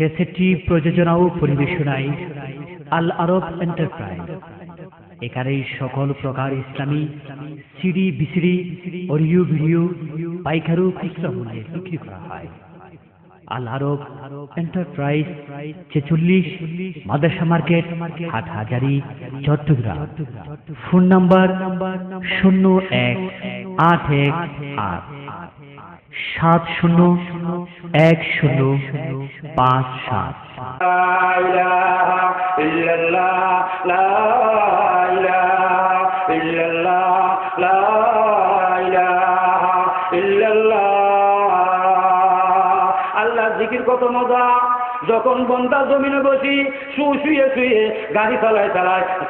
ক্যাসেটটি প্রযোজনা ও পরিবেশনায় আল আরব এন্টারপ্রাইজ। এখানে সকল প্রকার ইসলামী সিডি, বিসিডি, অডিও ভিডিও পাইকারি ও খুচরা মূল্যে বিক্রি করা হয়। Al Arab enterprise 46 Madrasa market, Hathazari, Chattogram. Phone number 0118 701057। আল্লাহ জিকির কত মজা। যখন বন্দা জমিনে বসি শুয়ে শুয়ে গাড়ি চালায়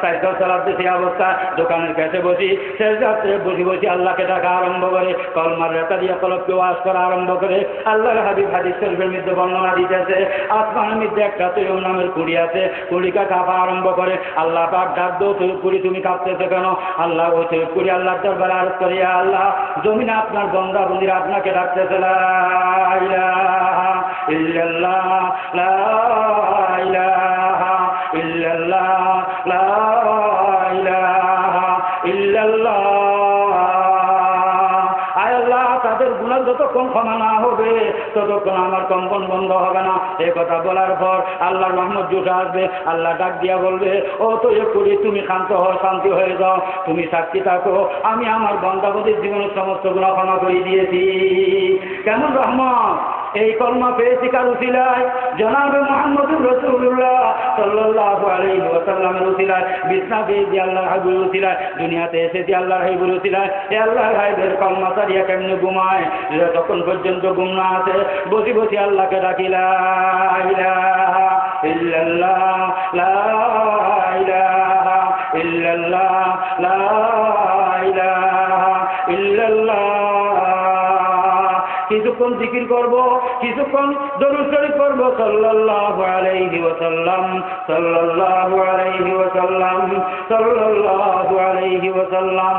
সাইকেল চালাতে সেই অবস্থা, দোকানের কাছে বসি শেষ রাত্রে বসি আল্লাহকে ডাকা আরম্ভ করে, কলমার রেখা দিয়ে কলবকে ওয়াজ করা আরম্ভ করে। আল্লাহর হাবিব হাদিস শরীফের মধ্যে বর্ণনা দিতেছে, আসমানের মধ্যে একটা তৈয়ব নামের কুড়ি আছে, কুড়িকা কাঁপা আরম্ভ করে। আল্লাহ পাক ডাক দো, তৈয়ব কুড়ি তুমি কাঁপতেছে কেন? আল্লাহ ওই তৈয়ব কুড়ি আল্লাহর দরবারে আরজ করি, আল্লাহ জমিনে আপনার বন্দা বন্দিরা আপনাকে ডাকতেছে, লা ইলাহা ইল্লাল্লাহ, লা ইলাহা ইল্লাল্লাহ, লা ইলাহা ইল্লাল্লাহ। আয় আল্লাহ, তাদের গুনাহ যতক্ষণ ক্ষমা না হবে ততক্ষণ আমার কম্পন বন্ধ হবে না। এই কথা বলার পর আল্লাহর রহমত জুটে আসবে। আল্লাহ ডাক দিয়া বলবে, ও তো করি তুমি শান্ত হও, শান্তি হয়ে যাও, তুমি সাক্ষী থাকো, আমি আমার বন্দাবতীর জীবনের সমস্ত গুনাহ ক্ষমা করে দিয়েছি। কেমন রহমত! এই কলমা পেয়েছি কার উসিলায়? জনাবে মুহাম্মদুর রাসূলুল্লাহ সাল্লাল্লাহু আলাইহি ওয়াসাল্লামের উসিলায়। বিছনা পেয়েছি আল্লাহর হাবিবের উসিলায়। দুনিয়াতে এসেছি আল্লাহর হাবিবের উসিলায়। এই আল্লাহর হাবিবের কলমা সারিয়া কেমনে ঘুমায়? যতক্ষণ পর্যন্ত ঘুম না আসে বসি আল্লাহকে ডাকি, লা ইলাহা ইল্লাল্লাহ, লা ইলাহা ইল্লাল্লাহ, লা ইলাহা ইল্লাল্লাহ। কিছুক্ষণ জিকির করব, কিছুক্ষণ দরুদ শরীফ পড়ব, সাল্লাল্লাহু আলাইহি ওয়াসাল্লাম, সাল্লাল্লাহু আলাইহি ওয়াসাল্লাম, সাল্লাল্লাহু আলাইহি ওয়াসাল্লাম।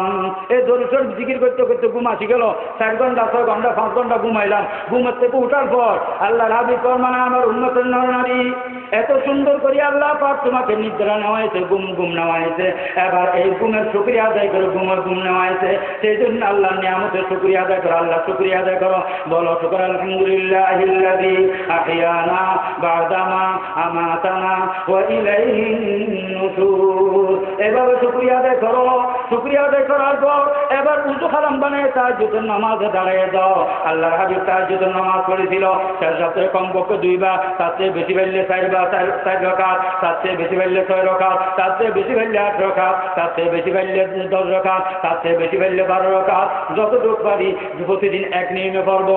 এই দরুদ শরীফ জিকির করতে করতে ঘুম আসি গেল। 4 ঘন্টা 6 ঘন্টা 5 ঘন্টা ঘুমাইলাম। ঘুমের থেকে উঠার পর আল্লাহর হাবিব ফরমান, আমার উম্মতের নরনারী, এত সুন্দর করে আল্লাহ পাক তোমাকে নিদ্রা নেওয়াইছে, ঘুম নেওয়াইছে। এবার এই ঘুমের শুকরিয়া আদায় করো, ঘুম নেওয়াইছে। সেই জন্য আল্লাহর নিয়ামতের শুকরিয়া আদায় করো, আল্লাহ শুকরিয়া আদায় করো। বলো শুকর আলহামদুলিল্লাহিল্লাযী আহইয়ানা বা'দামা আমাতানা ওয়া ইলাইহিন নুশুর। এভাবে শুকরিয়া আদায় করো। শুকরিয়া আদায় করার পর এবার উযু খালাম বানিয়ে তাহাজ্জুদের নামাজে দাঁড়িয়ে দাও। আল্লাহর হাবিব তাহাজ্জুদের নামাজ পড়েছিল শেষ রাতে কমপক্ষে 2 বার, তার চেয়ে বেশি পারলে 4 বার, 4 রাকাত, তার চেয়ে বেশি পারলে 6 রাকাত, তার চেয়ে বেশি পারলে 8 রাকাত, তার চেয়ে বেশি পারলে 10 রাকাত, তার চেয়ে বেশি পারলে 12 রাকাত। যতটুকু পারি প্রতিদিন এক নিয়মে পড়বো।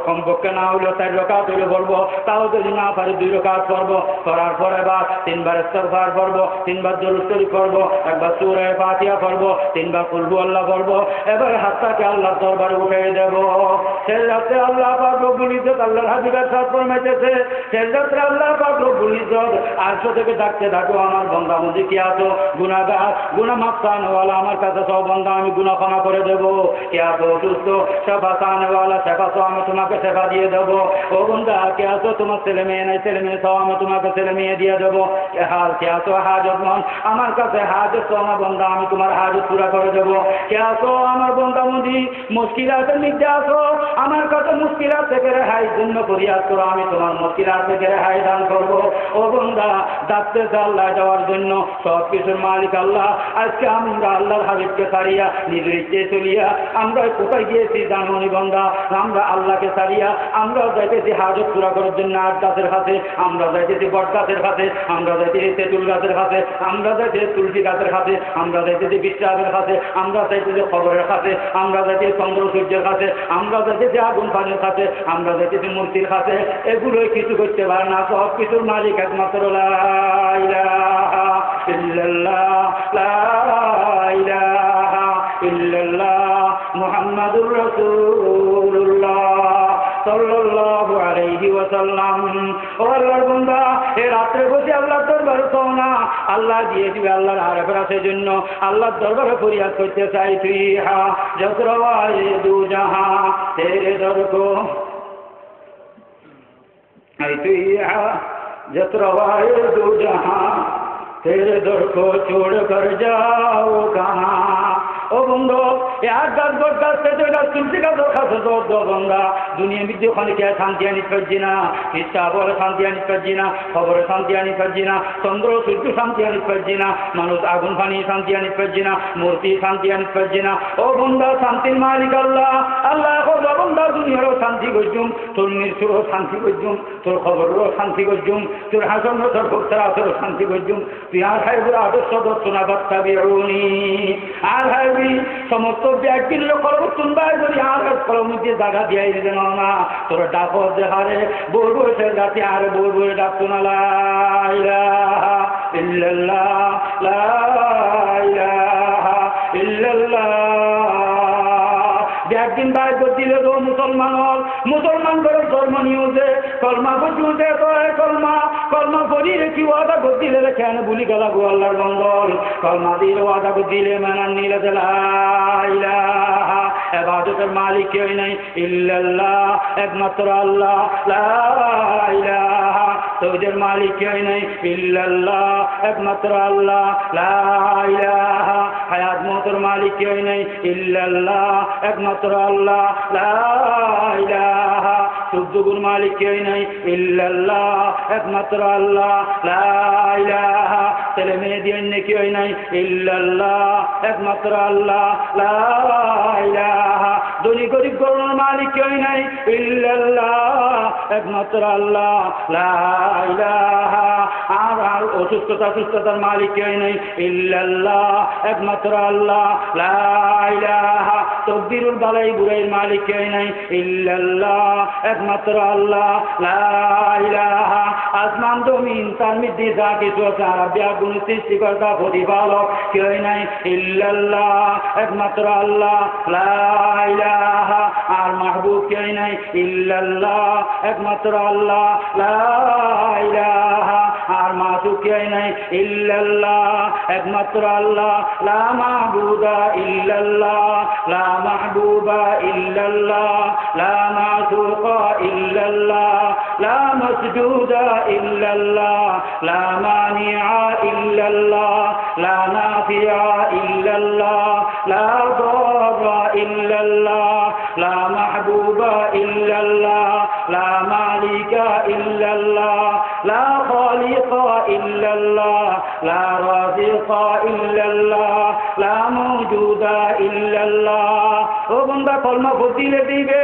কমপক্ষে না হইলো 4 রাকাত হইলে পড়বো, তাও যদি না পারি 2 রাকাত পড়বো। করার পর এবার 3 বার ইস্তিগফার পড়বো, 3 বার দরুদ শরীফ পড়বো, একবার সূরা ফাতিহা পড়বো, 3 বার কুল হুয়াল্লাহ পড়বো। এবার হাতটাকে আল্লাহর দরবারে উঠিয়ে দেব। সেই রাতে আল্লাহ পাক রব্বুল ইজ্জত আল্লাহর হাবিবের সাথ ফরমাইতেছে, সেই রাতে আল্লাহ পাক রব্বুল ইজ্জত আরশ থেকে ডাকতে থাকো, আমার বান্দা মুজি কি আছো গুনাহগার, গুনাহ মাফ চাওয়ালা, আমার কাছে সব বান্দা আমি গুনাহ ক্ষমা করে দেব। কে আছো অসুস্থ, সেবা চাওয়ালা, সেবা চাও, আমি তোমাকে সেবা দিয়ে দেবো। ও বান্দা কে আছো তোমার ছেলে মেয়ে নাই, ছেলে মেয়ে চাও, আমি তোমাকে ছেলে মেয়ে দিয়ে দেবো। কে আছো হাজতমন্দ, আমার কাছে হাজত চাও, আমার বান্দা আমি তোমার হাজত পুরা করে দেবো। কে আছো আমার বান্দা মুজি মুশকিলাতের মধ্যে আছো, আমার কাছে মুশকিলাত থেকে রেহাই জন্য ফরিয়াদ করো, আমি তোমার মুশকিলাত থেকে রেহাই দান করবো। ও বান্দা ডাকতে আল্লাহ যাওয়ার জন্য, সব কিছুর মালিক আল্লাহ। আজকে আমরা আল্লাহর হাবিবকে ছাড়িয়া নিজের ইচ্ছে চলিয়া আমরা কোথায় গিয়েছি জানুনি বান্দা? আমরা আল্লাহকে ছাড়িয়া আমরা যাইতেছি হাজত পুরা করার জন্য আট গাছের কাছে, আমরা যাইতেছি বট গাছের কাছে, আমরা যাইতেছি তেঁতুল গাছের কাছে, আমরা যাইতেছি তুলসী গাছের কাছে, আমরা যাইতেছি বিশ্বাসের কাছে, আমরা যাইতেছি খবরের কাছে, আমরা যাইতেছি চন্দ্র সূর্যের কাছে, আমরা যাইতেছি আগুন পানির কাছে, আমরা যাইতেছি মূর্তির কাছে। এগুলোই কিছু করতে পারে না, সব কিছুর মালিক একমাত্র লা ইলাহা ইল্লাল্লাহ, লা ইলাহা ইল্লাল্লাহ মুহাম্মাদুর রাসূলুল্লাহ সাল্লাল্লাহু আলাইহি ওয়াসাল্লাম। ও আল্লাহর বান্দা, এই রাত্রে বসে আল্লাহর দরবারে চাও না, আল্লাহ দিয়ে দিবে আল্লাহর আরেফের আছে জন্য আল্লাহর দরবারে ফরিয়াদ করতে চাই। তুই হা জসরওয়ায়ে দু জাহাঁ তেরে দর কো ऐ तू जतरवाए दो जहां तेरे दर को छोड़ कर जाओ कहाँ ओ बंदो यार दस गोट दस से जो दस तुलसी का धोखा से दो बंदा दुनिया में देखो ने क्या शांति आनी फर्जिना इच्छा बोल शांति आनी फर्जिना खबर शांति आनी फर्जिना चंद्र सूर्य शांति आनी फर्जिना मानुष आगुन पानी शांति आनी फर्जिना मूर्ति शांति आनी फर्जिना ओ बंदा शांति मालिक अल्लाह अल्लाह को बंदा दुनिया रो शांति गजुम তোর মৃত্যুরও শান্তি গজুম তোর খবরেরও শান্তি গজুম তোর হাসন তোর ভক্তরাতেরও শান্তি গজুম তুই আর হাইবুর আদর্শ দর্শনা বার্তা বেরোনি আর হাইবি সমস্ত ব্যক্তির কলবতুন বাই যদি আর কলমুখে জায়গা দিয়াই দিলেন না তোর ডাক দেহারে বই বই সে যাতে আর বই বই ডাকতো না লা ইলাহা ইল্লাল্লাহ লা ইলাহা ইল্লাল্লাহ একদিন বাইর করে দিলে তো মুসলমান করে ধর্ম নিউজে কলমা বুঝুতে কলমা কলমা করি রেখি ওয়াদা করে দিলে কেন ভুলি গেলা গো আল্লাহর মঙ্গল কলমা দিলে ওয়াদা করে দিলে মানান নিলে এবাদতের মালিক কেউ নেই ইল্লাল্লাহ একমাত্র আল্লাহ লা ইলাহা তৌহিদের মালিক কেউ নেই ইল্লাল্লাহ একমাত্র আল্লাহ লা ইলাহা হায়াত মওতের মালিক কেউ নেই ইল্লাল্লাহ একমাত্র আল্লাহ লা ইলাহা সুদ্দুগুর মালিক কেউ নেই ইল্লাল্লাহ একমাত্র আল্লাহ লা ইলাহা ছেলে মেয়ে দিয়ে কেউ নেই ইল্লাল্লাহ একমাত্র আল্লাহ লা ইলাহা ধনী গরিব গরুর মালিক কেউ নেই ইল্লাল্লাহ একমাত্র আল্লাহ লা ইলাহা আর অসুস্থতা সুস্থতার মালিক কেউ নেই ইল্লাল্লাহ একমাত্র আল্লাহ লা ইলাহা তকদিরুল বালাই বুরাইর মালিক কেউ নেই ইল্লাল্লাহ একমাত্র আল্লাহ লা ইলাহা আসমান জমিন তার মধ্যে যা কিছু আছে আরাবিয়াগুন সৃষ্টিকর্তা প্রতিপালক কেউ নেই ইল্লাল্লাহ একমাত্র আল্লাহ লা ইলাহা আর মাহবুব কেউ নেই ইল্লাল্লাহ একমাত্র আল্লাহ লা ইলাহা আর মাসুক কেউ নেই ইল্লাল্লাহ একমাত্র আল্লাহ লা মাহবুদা ইল্লাল্লাহ লা মাহবুবা ইল্লাল্লাহ লা মাসুকা ইল্লাল্লাহ লা মাসজুদা ইল্লাল্লাহ লা মানিআ ইল্লাল্লাহ লা নাফিআ ইল্লাল্লাহ লা দাররা ইল্লাল্লাহ লা মাহবুবা ইল্লাল্লাহ লা মালিকা ইল্লাল্লাহ লা খালিকা ইল্লাল্লাহ লা রাযিকা ইল্লাল্লাহ লা মাওজুদা ইল্লাল্লাহ ও বান্দা কলমা পড়িলে দিবে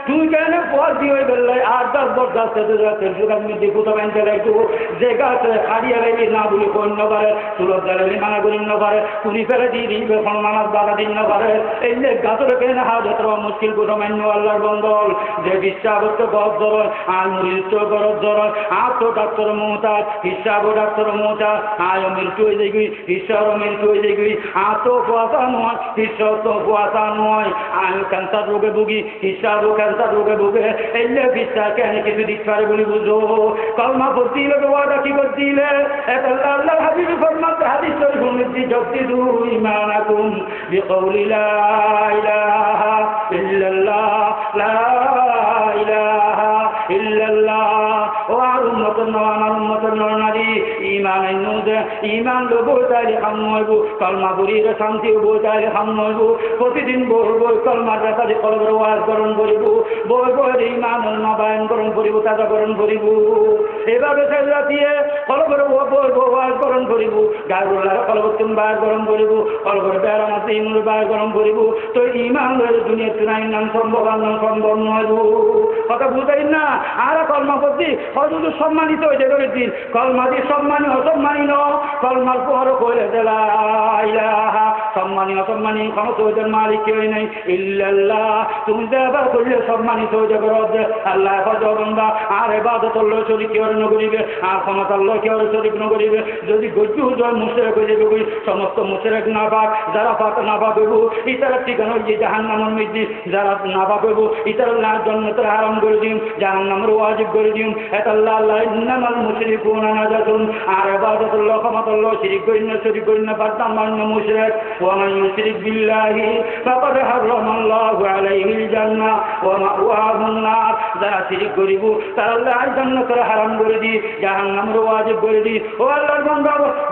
তুই কেন পড়ি হই বললে আর 10 বছর যাচ্ছে সুরাত মধ্যে ফুটো বানতে রাখতো যে গাছে হারিয়ে গেলি না বলি কোন নবারে সুরত জালে মানা করি নবারে তুমি ফেলে দিবে কোন মানাস বাধা দিন নবারে এই যে গাতরে কেন হাজত মুশকিল গুলো মান্য আল্লাহর বন্দল যে বিশ্বাবত গদ ধর আর মৃত্যু গরজ ধর আর তো ডাক্তার মুহতাজ হিসাব ডাক্তার মুহতাজ আয় মৃত্যু হয়ে যাই ঈশ্বর মৃত্যু হয়ে যাই আর তো কুয়াশা নয় ঈশ্বর তো কুয়াশা নয় আমি ক্যান্সার রোগে ভুগি হিসাবও ক্যান্সার রোগে ভুগে এই যে বিশ্বাস কেন কিছু দিতে পারে বলি বুঝো কলমা পড়তে দিলে ওয়াদা কি করতে দিলে আল্লাহ হাবিব ফরমাতে হাদিস শরীফ মধ্যে জব্দি দু ইমানাকুম বিকৌলি লা ইলাহা ইল্লাল্লাহ লা ইলাহা ইল্লাল্লাহ ও আর উম্মতের নওয়ান উম্মতের নরনারী ইমান এনুদে ইমান লোবো তাইলে হামনইবু কলমা পড়ির শান্তি হবো তাইলে হামনইবু প্রতিদিন বই বই কলমার রাখালে কলবের ওয়াজ করণ করিব বই বই ইমানের নবায়ন করণ করিব তাজা করণ করিব এভাবে সেজরা দিয়ে কলবের বই ওয়াজ করণ করিব গায়রুল্লাহর কলবতুন বায়ার করণ করিব কলবের বেরাম আছে ইমুর বায়ার করণ করিব তো ইমান দুনিয়া তুনাই নাম সম্ভব নইব কথা বুঝাই না আর কলমা পড়ছি হজুর সম্মানিত হয়েছে করেছি কলমা দিয়ে সম্মানী অসম্মানী ন কলমার পর করে দেলা সম্মানী অসম্মানী ক্ষমতা হইতে মালিক কেউ নেই ইল্লাল্লাহ তুমি দেবার করলে সম্মানিত হয়ে যাবে আল্লাহ হজবন্দা আর এবাদত শরীর কেউ ন করিবে আর ক্ষমতা আল্লাহ কেউ শরীফ ন করিবে যদি গজ্জু হুজুর মুশরিক হয়ে যাবে সমস্ত মুশরিক না পাক যারা পাক না পাবেবো ইতারা ঠিকানা যে জাহান্নামের মধ্যে যারা না পাবেবো ইতারা না জান্নাতের হারাম করে দিন জাহান্নামের ওয়াজিব করে দিন এটা আল্লাহ আল্লাহ ইন্নামাল মুশরিকুনা নাজাতুন আর ইবাদাতুল্লাহ ক্ষমতাল্লাহ শিরিক করেন না বাদদান মান্য মুশরিক ওয়া মান ইউশরিক বিল্লাহি ফাকাদ হারামাল্লাহু আলাইহিল জান্নাহ ওয়া মাওয়াহুন নার যারা শিরিক করিব তারা আল্লাহ জান্নাতের হারাম করে দি জাহান্নামের ওয়াজিব করে দি ও আল্লাহর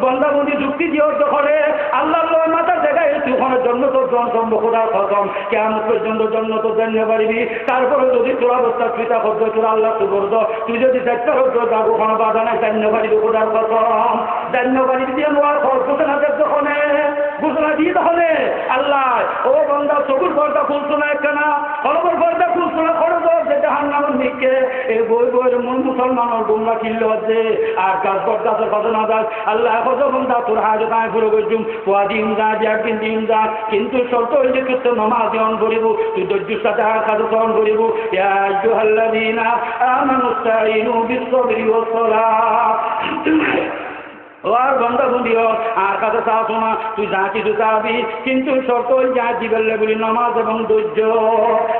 বান্দা বন্দি যুক্তি দিয়ে করে আল্লাহর মাথা জায়গায় তুই জন্য তোর জন্ম খোদার খতম কিয়ামত পর্যন্ত জন্য তোর জানিয়ে পারবি তারপরে যদি তোর অবস্থা পিতা করতো তোর আল্লাহ তো করতো তুই যদি চেষ্টা করতো যাবো কোনো বাধা নাই জানিয়ে পারবি খোদার খতম জানিয়ে পারবি দিয়ে নোয়ার খরচ ঘোষণা দেখতে হলে ঘোষণা দিয়ে তাহলে আল্লাহ ও বান্দা চকুর পর্দা খুলছো না একখানা খবর পর্দা খুলছো না খরচ যে জাহান্নামের দিকে এই বইয়ের মূল মুসলমানের গুমরা কিনলে হচ্ছে আর গাছ বরদাসের কথা না দাস আল্লাহ কত বন্ধা তোর হাজত আয় পুরো করছুম পোয়া দিন যা যে একদিন দিন যা কিন্তু শর্ত হইলে তুই তো নমাজ গ্রহণ করিব তুই ধৈর্যের সাথে আর কাজ গ্রহণ করিব ইয়া আইয়ুহাল্লাযীনা আমানুস্তাঈনু বিস-সাবরি ওয়াস-সালাহ আর বন্ধা বন্দিও আর কাছে চাও না তুই যা কিছু চাবি কিন্তু শর্ত ওই যা জিবেল্লে বলি নামাজ এবং ধৈর্য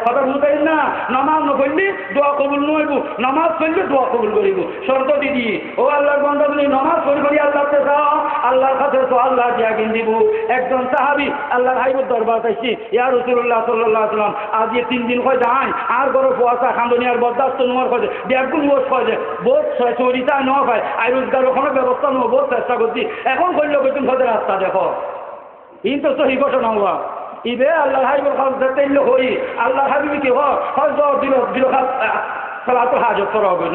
কথা বুঝতে না নামাজ না করলি দোয়া কবুল নইব নামাজ করলে দোয়া কবুল করিব শর্ত দিদি ও আল্লাহর বন্ধা বলি নামাজ করি আল্লাহকে চাও আল্লাহর কাছে তো আল্লাহ দিয়া কিন দিব একজন সাহাবি আল্লাহর হাইবুর দরবার চাইছি ইয়া রাসূলুল্লাহ সাল্লাল্লাহু আলাইহি ওয়াসাল্লাম আজ 3 দিন কয় যাই আর বড় পোয়াশা খান্দনি আর বরদাস্ত নোয়ার কয় ব্যাগুন ওস কয় বহুত চরিতা ন পায় আর রোজগার ওখানে ব্যবস্থা নব চেষ্টা করছি এখন করলে তুমি খোঁজের রাস্তা দেখো ই তো সহি ঘটনা হওয়া ইবে আল্লাহ হাবিবের তেল হই আল্লাহ হাবিবি কি হয় দিল সালাত হাজত করা হবে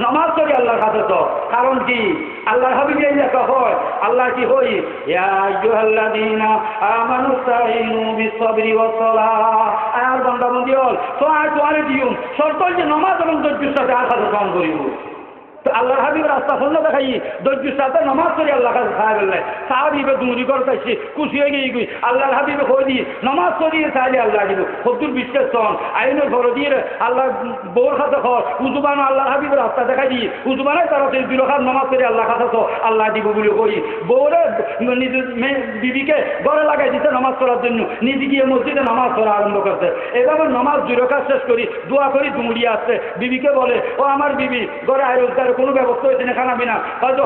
নামাজ করি আল্লাহর কাছে তো কারণ কি আল্লাহর হাবিবি এই লেখা হয় আল্লাহ কি হই ইয়া আইয়ুহাল্লাযীনা আমানুস্তাঈনু বিস-সাবরি ওয়াস-সালাহ আর বান্দা বন্দি হল তো আর তোয়ারে দিউম শর্ত যে নামাজ এবং ধৈর্যের সাথে আর কাছে কাম করিব আল্লাহর হাবিব রাস্তা ফলে দেখাই ধৈর্যের সাথে নামাজ করি আল্লাহ কাছে খাওয়া গেলে সাহাবিবে দুমরি করতেছি খুশি হয়ে গিয়ে আল্লাহর হাবিবে কই দি নামাজ করি চাইলে আল্লাহ দিব হদ্দুর বিশ্বাস চন আইনের ঘর দিয়ে আল্লাহ বউর কাছে খর উজুবানো আল্লাহর হাবিবের রাস্তা দেখাই দি উজুবানাই তারা সেই বিরোখাত নামাজ করি আল্লাহ কাছে তো আল্লাহ দিব বলে কই বউরে নিজের বিবিকে ঘরে লাগাই দিতে নামাজ করার জন্য নিজে গিয়ে মসজিদে নামাজ পড়া আরম্ভ করছে এভাবে নামাজ দুই রাকাত শেষ করি দোয়া করি দুমড়িয়ে আসছে বিবিকে বলে ও আমার বিবি ঘরে আয় রোজগার কোনো ব্যবস্থা হয়েছে না খানা বিনা হয়তো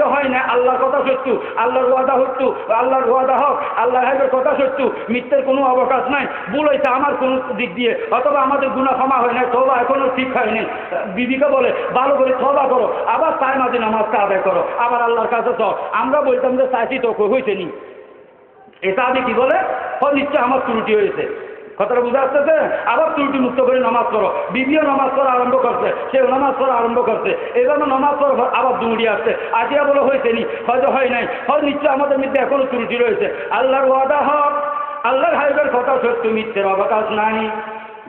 হয় নাই আল্লাহর কথা সত্য আল্লাহর ওয়াদা হত্যু আল্লাহর ওয়াদা হক আল্লাহ হাবিবের কথা সত্য মিথ্যের কোনো অবকাশ নাই ভুল হয়েছে আমার কোনো দিক দিয়ে অথবা আমাদের গুনাহ ক্ষমা হয় নাই তওবা এখনো ঠিক হয়নি বিবিকে বলে ভালো করে তওবা করো আবার তাই মাঝে নামাজটা আদায় করো আবার আল্লাহর কাছে তো আমরা বলতাম যে চাইছি তো হয়েছে নি এটা আমি কি বলে নিশ্চয় আমার ত্রুটি হয়েছে কথাটা বুঝে আসতেছে আবার ত্রুটি মুক্ত করে নামাজ পড়ো বিবিও নামাজ পড়া আরম্ভ করছে সেও নামাজ পড়া আরম্ভ করছে এইভাবে নামাজ পড়ো আবার দৌড়িয়ে আসছে আজিয়া বলে হয়েছে নি হয়তো হয় নাই হয় নিশ্চয় আমাদের মধ্যে এখনো ত্রুটি রয়েছে আল্লাহর ওয়াদা হক আল্লাহর হাবিবের কথা সত্য মিথ্যের অবকাশ নাই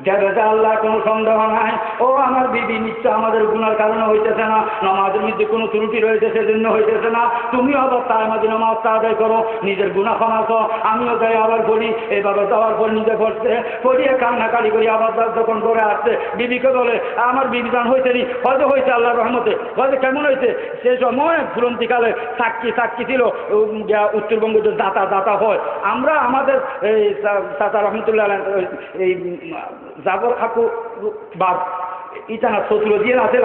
যাবে আল্লাহ কোনো সন্দেহ নাই ও আমার বিবি নিশ্চয় আমাদের গুনার কারণে হইতেছে না নামাজের মধ্যে কোনো ত্রুটি রয়েছে সেজন্য হইতেছে না তুমিও আবার তার মাঝে নামাজটা আদায় করো নিজের গুনাহ ক্ষমা করো আমিও যাই আবার করি এইভাবে যাওয়ার পর নিজে পড়ছে পড়িয়ে কান্নাকাটি করি আবার যখন করে আসছে বিবিকে বলে আমার বিবি জান হয়েছে নি হয়তো হয়েছে আল্লাহর রহমতে হয়তো কেমন হয়েছে সে সময় ফুরন্তিকালে সাক্ষী ছিল উত্তরবঙ্গ যে দাতা হয় আমরা আমাদের এই চাচা রহমতুল্লাহ এই জাবর খাকু বাপ ইটানা শত্রু দিয়ে আছে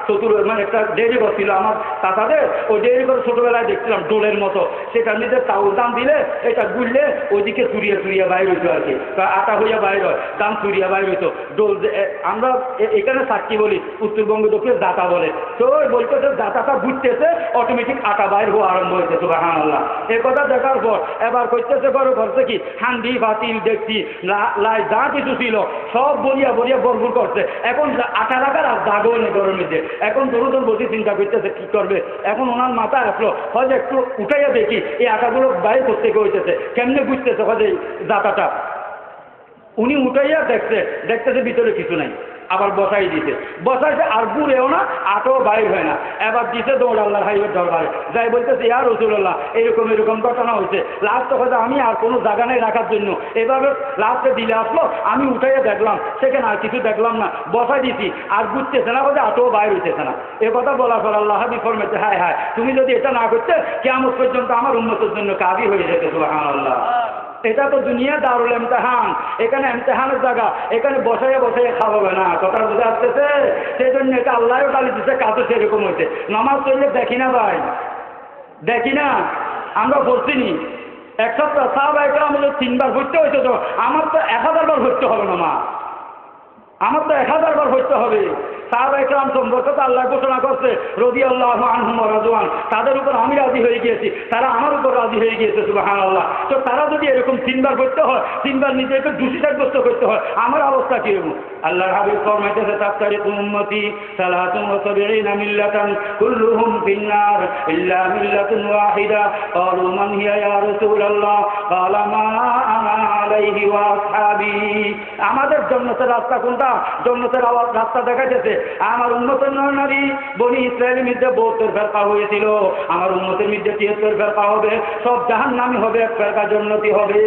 শত্রু মানে একটা ডেয়ারি ঘর ছিল আমার তাতাদের ওই ডেয়ারি ঘর ছোটবেলায় দেখছিলাম ডোলের মতো সেটা নিজে চাউল দাম দিলে এটা গুললে ওইদিকে চুরিয়ে বাইর হইতো আর কি আটা হইয়া বাইর হয় দাম চুরিয়া বাইর হইতো ডোল আমরা এখানে সাক্ষী বলি উত্তরবঙ্গ দক্ষিণ দাতা বলে তো বলতেছে দাতাটা ঘুরতেছে অটোমেটিক আটা বাইর হওয়া আরম্ভ হয়েছে সুবহানাল্লাহ এই কথা দেখার পর এবার করতেছে করছে কি হান্ডি বাতিল দেখছি লাই যা কিছু ছিল সব বলিয়া বরবুর করছে এখন আটা রাখার আর দাগও নেই ঘরের মধ্যে এখন দরুদর বসে চিন্তা করতেছে কি করবে এখন ওনার মাথায় আসলো হয়তো একটু উঠাইয়া দেখি এই আটাগুলো বাইরে করতে হইতেছে কেমনে বুঝতেছে হয়তো দাতাটা উনি উঠাইয়া দেখতেছে ভিতরে কিছু নাই আবার বসাই দিছে, বসাইছে আর ঘুরেও না, আটো বাইর হয় না। এবার দিছে দৌড় আল্লাহর হাবিবের দরবারে, যাই বলতেছে ইয়া রাসূলুল্লাহ এরকম এরকম ঘটনা হয়েছে। লাস্টে কথা আমি আর কোনো জায়গা নেই রাখার জন্য, এভাবে লাস্টে দিলে আসলো, আমি উঠাইয়া দেখলাম সেখানে আর কিছু দেখলাম না, বসাই দিছি আর ঘুরতেছে না, বলতে আটো বাইর হইতেছে না। এ কথা বলার পর আল্লাহ হাবিব ফরমাইছে হায় হায়, তুমি যদি এটা না করতে কিয়ামত পর্যন্ত আমার উম্মতের জন্য কাবি হয়ে যেত। সুবহানাল্লাহ। এটা তো দুনিয়া দারুল ইমতিহান, এখানে ইমতিহানের জায়গা, এখানে বসাইয়া বসাইয়া খাওয়াবে না। কথা বুঝে আসতেছে? সেই জন্য এটা আল্লাহও গালি দিচ্ছে, কাজও সেরকম হয়েছে। নামাজ পড়লে দেখি না ভাই, দেখি না, আমরা পড়ছিনি এক সপ্তাহ সাহাবায়ে কেরাম 3 বার পড়তে হয়েছে, তো আমার তো 1000 বার পড়তে হবে না মা, আমার তো 1000 বার পড়তে হবে। সাহাবায়ে কেরাম সম্পর্কে তো আল্লাহ ঘোষণা করছে রাদিয়াল্লাহু আনহুম ওয়া রাদওয়ান, তাদের উপর আমি রাজি হয়ে গিয়েছি, তারা আমার উপর রাজি হয়ে গিয়েছে। সুবহানাল্লাহ। তো তারা যদি এরকম 3 বার পড়তে হয়, 3 বার নিজেকে দোষী সাব্যস্ত করতে হয়, আমার অবস্থা কি হবে? আল্লাহর হাবিব ফরমাইতেছে তাফতারিকু উম্মতি 73 মিল্লাতান কুল্লুহুম ফিন্নার ইল্লা মিল্লাতুন ওয়াহিদা। ক্বালু মান হিয়া ইয়া রাসূলুল্লাহ? ক্বালা মা আনা আলাইহি ওয়া আসহাবি। আমাদের জান্নাতের রাস্তা কোনটা? জান্নাতের রাস্তা দেখাইতেছে আমার উম্মতের নবী বনি ইসরায়েলের মধ্যে 72 ফেরকা হয়েছিল, আমার উম্মতের মধ্যে 73 ফেরকা হবে, সব জাহান্নামী হবে, এক ফেরকা জান্নাতি হবে।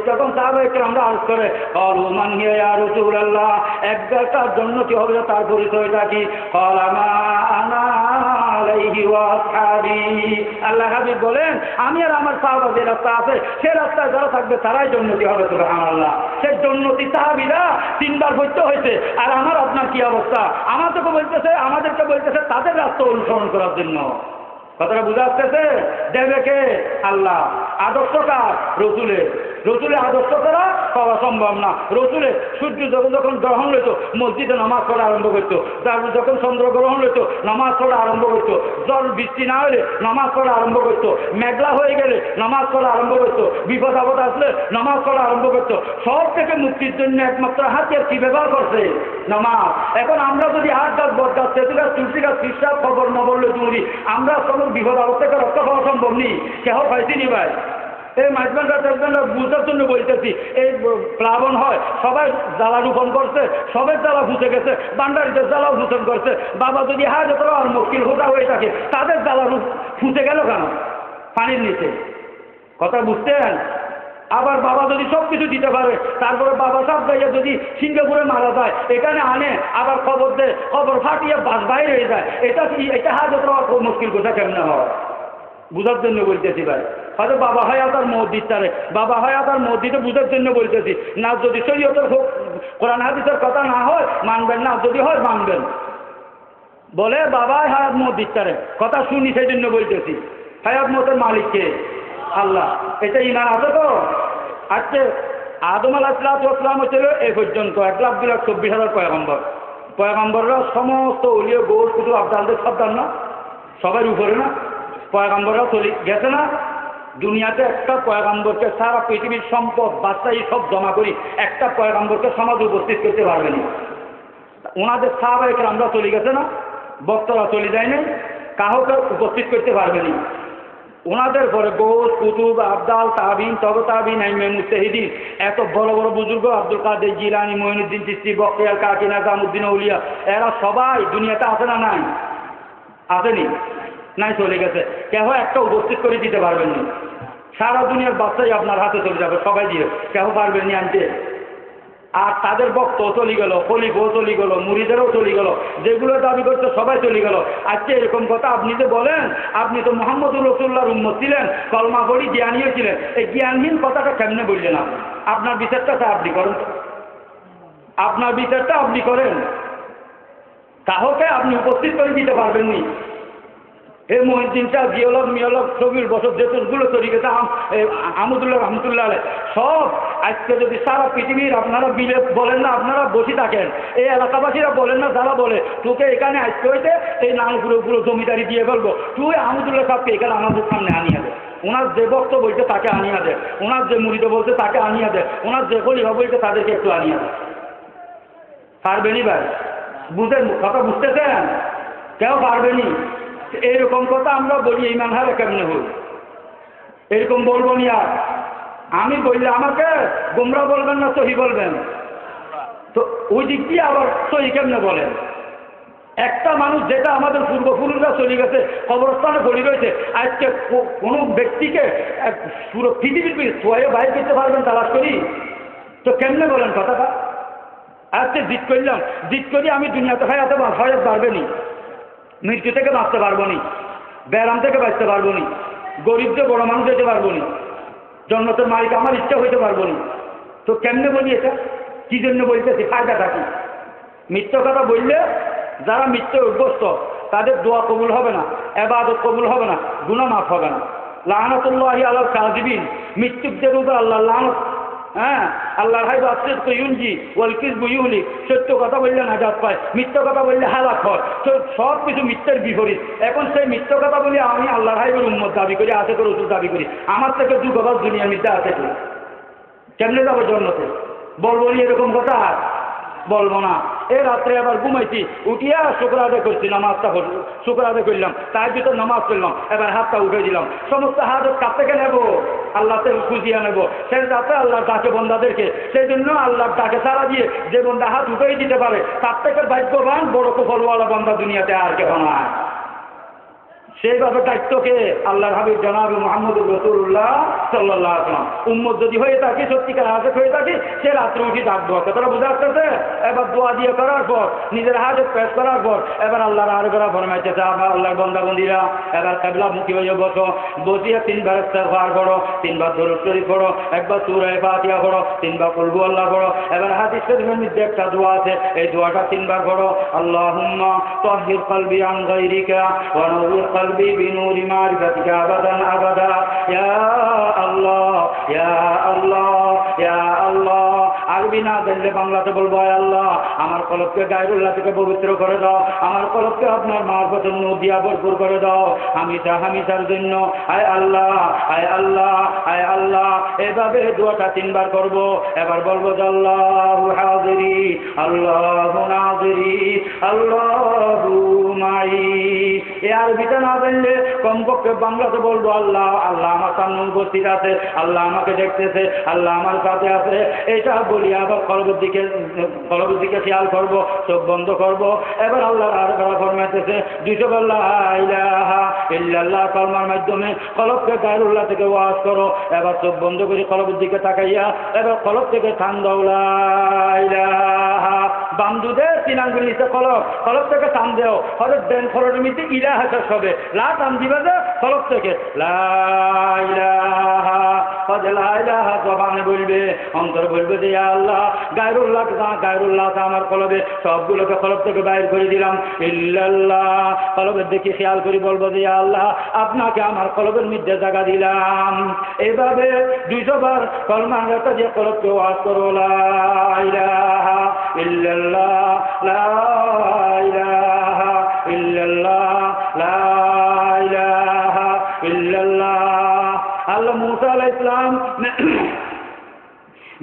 যখন সাহাবায়ে কেরাম আরজ করে ক্বালু মান হিয়া ইয়া রাসূলুল্লাহ, এক ফেরকা জান্নাতি হবে, তার পরিচয়টা কি? ক্বালা মা আনা আলাইহি ওয়া আসহাবি। আল্লাহ হাবিব বলেন আমি আর আমার সাহাবা যে রাস্তা আছে সে রাস্তায় যারা থাকবে তারাই জান্নাতি হবে। সুবহানাল্লাহ। সে জান্নাতি সাহাবীরা 3 বার পড়তে হয়েছে, আর আমার আপনার কি অবস্থা? আমাদেরকে বলতেছে তাদের রাস্তা অনুসরণ করার জন্য। কথাটা বুঝা আসতেছে? দেবে কে? আল্লাহ। আদর্শ কার? রসুলের। রসুলের আদর্শ করা পাওয়া সম্ভব না। রসুলের সূর্য যখন গ্রহণ হইত মসজিদে নামাজ পড়া আরম্ভ করতো, যখন চন্দ্র গ্রহণ হইত নামাজ পড়া আরম্ভ করতো, জল বৃষ্টি না হলে নামাজ পড়া আরম্ভ করতো, মেঘলা হয়ে গেলে নামাজ পড়া আরম্ভ করতো, বিপদ আপদ আসলে নামাজ পড়া আরম্ভ করতো। সব থেকে মুক্তির জন্য একমাত্র হাতিয়ার কি ব্যবহার করছে? নামাজ। এখন আমরা যদি হাত গাছ, বট গাছ, তেঁতুল গাছ, তুলসী গাছ, পিসাব খবর না বললে তুমি আমরা কোনো বিপদ আপদ থেকে রক্ষা পাওয়া সম্ভব নেই। কেহ পাইছি নি ভাই? এই মাঝবানরা দেখবেন বুঝার জন্য বলতেছি, এই প্লাবন হয় সবাই জ্বালা রোপণ করছে, সবের জ্বালা ফুটে গেছে, বান্ডারিদের জ্বালাও রোপণ করছে। বাবা যদি হায় যত আর মুশকিল হোতা হয়ে থাকে তাদের জ্বালা ফুটে গেল কেন? পানির নিচে। কথা বুঝতেন? আবার বাবা যদি সব কিছু দিতে পারে, তারপরে বাবা সব গাইয়া যদি সিঙ্গাপুরে মারা যায়, এখানে আনে আবার খবর দেয়, খবর ফাটিয়ে বাস বাইরে হয়ে যায়, এটা কি? এটা হাজত হওয়ার খুব মুশকিল কথা কেমনে হয়? বুঝার জন্য বলতেছি ভাই। হয়তো বাবা হয় তার মসজিদ তারে, বাবা হয় তার মসজিদে বুঝার জন্য বলতেছি না। যদি শরীয়তের কোরআন হাদিসের কথা না হয় মানবেন না, যদি হয় মানবেন। বলে বাবা হায়াত মসজিদ তারে, কথা শুনি সেই জন্য বলতেছি। হায়াত মতের মালিককে আল্লাহ। এটা ইমান আছে তো? আজকে আদম আলাইহিসসালাম হচ্ছিল এই পর্যন্ত 1,24,000 পয়গম্বর। পয়গম্বররা সমস্ত ওলিয়ে গৌর কুতুব আবদালদের সর্দার না, সবার উপরে না? পয়গম্বররা চলে গেছে না? দুনিয়াতে একটা পয়গম্বরকে সারা পৃথিবীর সম্পদ বাদশাহী সব জমা করি একটা পয়গম্বরকে সমাজে উপস্থিত করতে পারবেনি। ওনাদের সাহাবায়ে কেরামরা চলে গেছে না? বক্তারা চলে যায় নাই, কাউকে উপস্থিত করতে পারবেনি। ওনাদের পরে গৌস কুতুব আবদাল তাবিন তবে তাবিন আইমে মুজতাহিদিন, এত বড় বড় বুজুর্গ আব্দুল কাদের জিলানী, মঈনুদ্দিন চিশতি, বখতিয়ার কাকি, নিজামুদ্দিন আউলিয়া, এরা সবাই দুনিয়াতে আছে না নাই? আসেনি? নাই, চলে গেছে। কেহ একটা উপস্থিত করে দিতে পারবেন না। সারা দুনিয়ার বাচ্চাই আপনার হাতে চলে যাবে, সবাই দিয়ে, কেহ পারবেন না আনতে। আর তাদের বক্তও চলে গেল, খলিফও চলে গেল, মুরিদেরও চলে গেল, যেগুলো দাবি করছে সবাই চলে গেল। আজকে এরকম কথা আপনি যে বলেন, আপনি তো মুহাম্মদুর রাসূলুল্লাহর উম্মত ছিলেন, কলমা পড়ি জ্ঞানীও ছিলেন, এই জ্ঞানহীন কথাটা কেমনে বললেন? আপনার বিচারটা আপনি করেন, আপনার বিচারটা আপনি করেন। কাহকে আপনি উপস্থিত করে দিতে পারবেন নি। এই মহিউদ্দিন শাহ, জিয়লক, মিয়লক, সবির বছর যেগুলো তৈরি গেছে, আহমদুল্লাহ রহমতুল্লাহ আলাইহি, সব আজকে যদি সারা পৃথিবীর আপনারা বিলে বলেন না, আপনারা বসে থাকেন, এই এলাকাবাসীরা বলেন না, যারা বলে তোকে এখানে আসতে হইতে এই নামগুলো পুরো জমিদারি দিয়ে ফেলবো, তুই আহমদুল্লাহ সাহেবকে এখানে আমাদের সামনে আনিয়ে দে। ওনার যে বক্ত বলছে তাকে আনিয়ে দে, ওনার যে মুরিদ বলছে তাকে আনিয়ে দে, ওনার যে খলিফা বলছে তাদেরকে একটু আনিয়ে দে। পারবেনি ভাই? বুঝেন কথা? বুঝতেছেন? কেউ পারবেনি। এইরকম কথা আমরা বলি, ইমান হারে কেমনে হই? এরকম বলবো নি। আর আমি বললে আমাকে গোমরা বলবেন না সহি বলবেন? তো ওই দিক দিয়ে আবার সহি কেমনে বলেন? একটা মানুষ যেটা আমাদের পূর্বপুরুষরা চলে গেছে, কবরস্থানে পড়ে রয়েছে, আজকে কোনো ব্যক্তিকে পুরো পৃথিবীর সোয়ে বাইর করতে পারবেন তালাশ করি? তো কেমনে বলেন কথাটা? আজকে জিত করি আমি দুনিয়াতে হায়াতে পারবে নি, মৃত্যু থেকে বাঁচতে পারবো নি, ব্যারাম থেকে বাঁচতে পারবো নি, গরিবদের বড় মানুষ হইতে পারবো নি, জন্নতের মালিক আমার ইচ্ছা হইতে পারবো নি। তো কেমনে বলি এটা? কি জন্য বলতেছি? ফায়দাটা কি? মিথ্য কথা বললে যারা মিথ্যে অভ্যস্ত তাদের দোয়া কবুল হবে না, ইবাদত কবুল হবে না, গুনাহ মাফ হবে না। লানাতুল্লাহি আলাল কাযিবিন, মিথ্যুকদের উপর আল্লাহর লানত। হ্যাঁ, আল্লাহর হাইব আসিদকু ইউনজি ওয়াল কিযবু ইহলিক, সত্য কথা বললে নাজাত পায়, মিথ্য কথা বললে হালাক হয়। তো সব কিছু মিথ্যের বিপরীত। এখন সেই মিথ্য কথা বলি আমি আল্লাহর হাইবের উম্মত দাবি করি, আছে করে রসুল দাবি করি, আমার থেকে দু গজ দুনিয়া মিথ্যা আছে কি? কেমনে যাবো জন্নতে? বলবো নি এরকম কথা? বলবো না। এ রাত্রে আবার ঘুমাইছি, উঠিয়া শুকর আদায় করছি, নামাজটা শুকর আদায় করলাম, তার ভিতর নামাজ পড়লাম, এবার হাতটা উঠে দিলাম। সমস্ত হাত কাছ থেকে নেবো, আল্লাহতে খুঁজিয়া নেব। সে রাতে আল্লাহর ডাকে বন্দাদেরকে, সেই জন্য আল্লাহর ডাকে সারা দিয়ে যে বন্দা হাত উঠেই দিতে পারে তার থেকে ভাগ্যবান বড় কুফলওয়ালা বন্দা দুনিয়াতে আর কেউ নয়। সেইভাবে দায়িত্বকে আল্লাহর হাবিব জনাবে মুহাম্মদুর রাসূলুল্লাহ সাল্লাল্লাহু আলাইহি ওয়াসাল্লাম উম্মত যদি হয়ে থাকে, সত্যিকার হাজত হয়ে থাকে, সে রাত্রে উঠি ডাক দোয়া কথাটা বোঝা আসতেছে। এবার দোয়া দিয়ে করার পর, নিজের হাজত পেশ করার পর, এবার আল্লাহর আর করা ফরমাইতেছে আমার আল্লাহর বান্দাবন্দীরা এবার কিবলামুখী হয়ে বসো, বসিয়া তিনবার ইস্তিগফার করো, তিনবার দরুদ শরীফ পড়ো, একবার সূরা ফাতিহা পড়ো, তিনবার কুল হুয়াল্লাহ পড়ো। এবার হাদিস শরীফের মধ্যে একটা দোয়া আছে, এই দোয়াটা তিনবার পড়ো। আল্লাহুম্মা তাহহির কলবি আন গায়রিকা ওয়া নূর কলবি বিনূর মারিফাতিকা আবাদান আবাদা। ইয়া আল্লাহ, ইয়া আল্লাহ, ইয়া আল্লাহ। আরবি না জানলে বাংলাতে বলবো, আয় আল্লাহ আমার কলবকে গায়রুল্লাহ থেকে পবিত্র করে দাও, আমার কলবকে আপনার মারফতের নূর দিয়া ভরপুর করে দাও হামিসার জন্য। আয় আল্লাহ, আয় আল্লাহ, আয় আল্লাহ। এভাবে দোয়াটা তিনবার করব। এবার বলবো যে আল্লাহু হাজিরি, আল্লাহু নাজিরি, আল্লাহু মাই। এ আরবিটা না জানলে কমপক্ষে বাংলাতে বলবো আল্লাহ, আল্লাহ আমার সামনে উপস্থিত আছে, আল্লাহ আমাকে দেখতেছে, আল্লাহ আমার সাথে আছে। এটা বলি আবার কলবের দিকে খেয়াল করবো, চোখ বন্ধ করবো। এবার আল্লাহর আর করা ফরমাইতেছে 200 বার লা ইলাহা ইল্লাল্লাহ কলমার মাধ্যমে কলবকে গায়রুল্লাহ থেকে ওয়াজ করো। এবার চোখ বন্ধ করে কলবের দিকে তাকাইয়া এবার কলব থেকে টান দাও লা ইলাহা। বান্দুদে 3 আঙ্গুল নিচে কলব থেকে টান দেও, হঠাৎ দেন খরচের মধ্যে ইলাহা শেষ হবে, লা টান দিবে যে কলব থেকে লা ইলাহা। লা ইলাহা জবানে বলবে, অন্তর বলবে যে ইয়া আল্লাহ গায়রুল্লাহ আমার কলবে, সবগুলোকে কলব থেকে বাইর করে দিলাম। ইল্লাল্লাহ কলবের দিকে খেয়াল করি বলবো যে ইয়া আল্লাহ আপনাকে আমার কলবের মধ্যে জায়গা দিলাম। এভাবে 200 বার কলমার রাতে যে কলবকে ওয়াজ করো লা ইলাহা ইল্লাল্লাহ, লা ইলাহা ইল্লাল্লাহ, লা ইলাহা ইল্লাল্লাহ। আল্লাহ মুসা আলাইহিস সালাম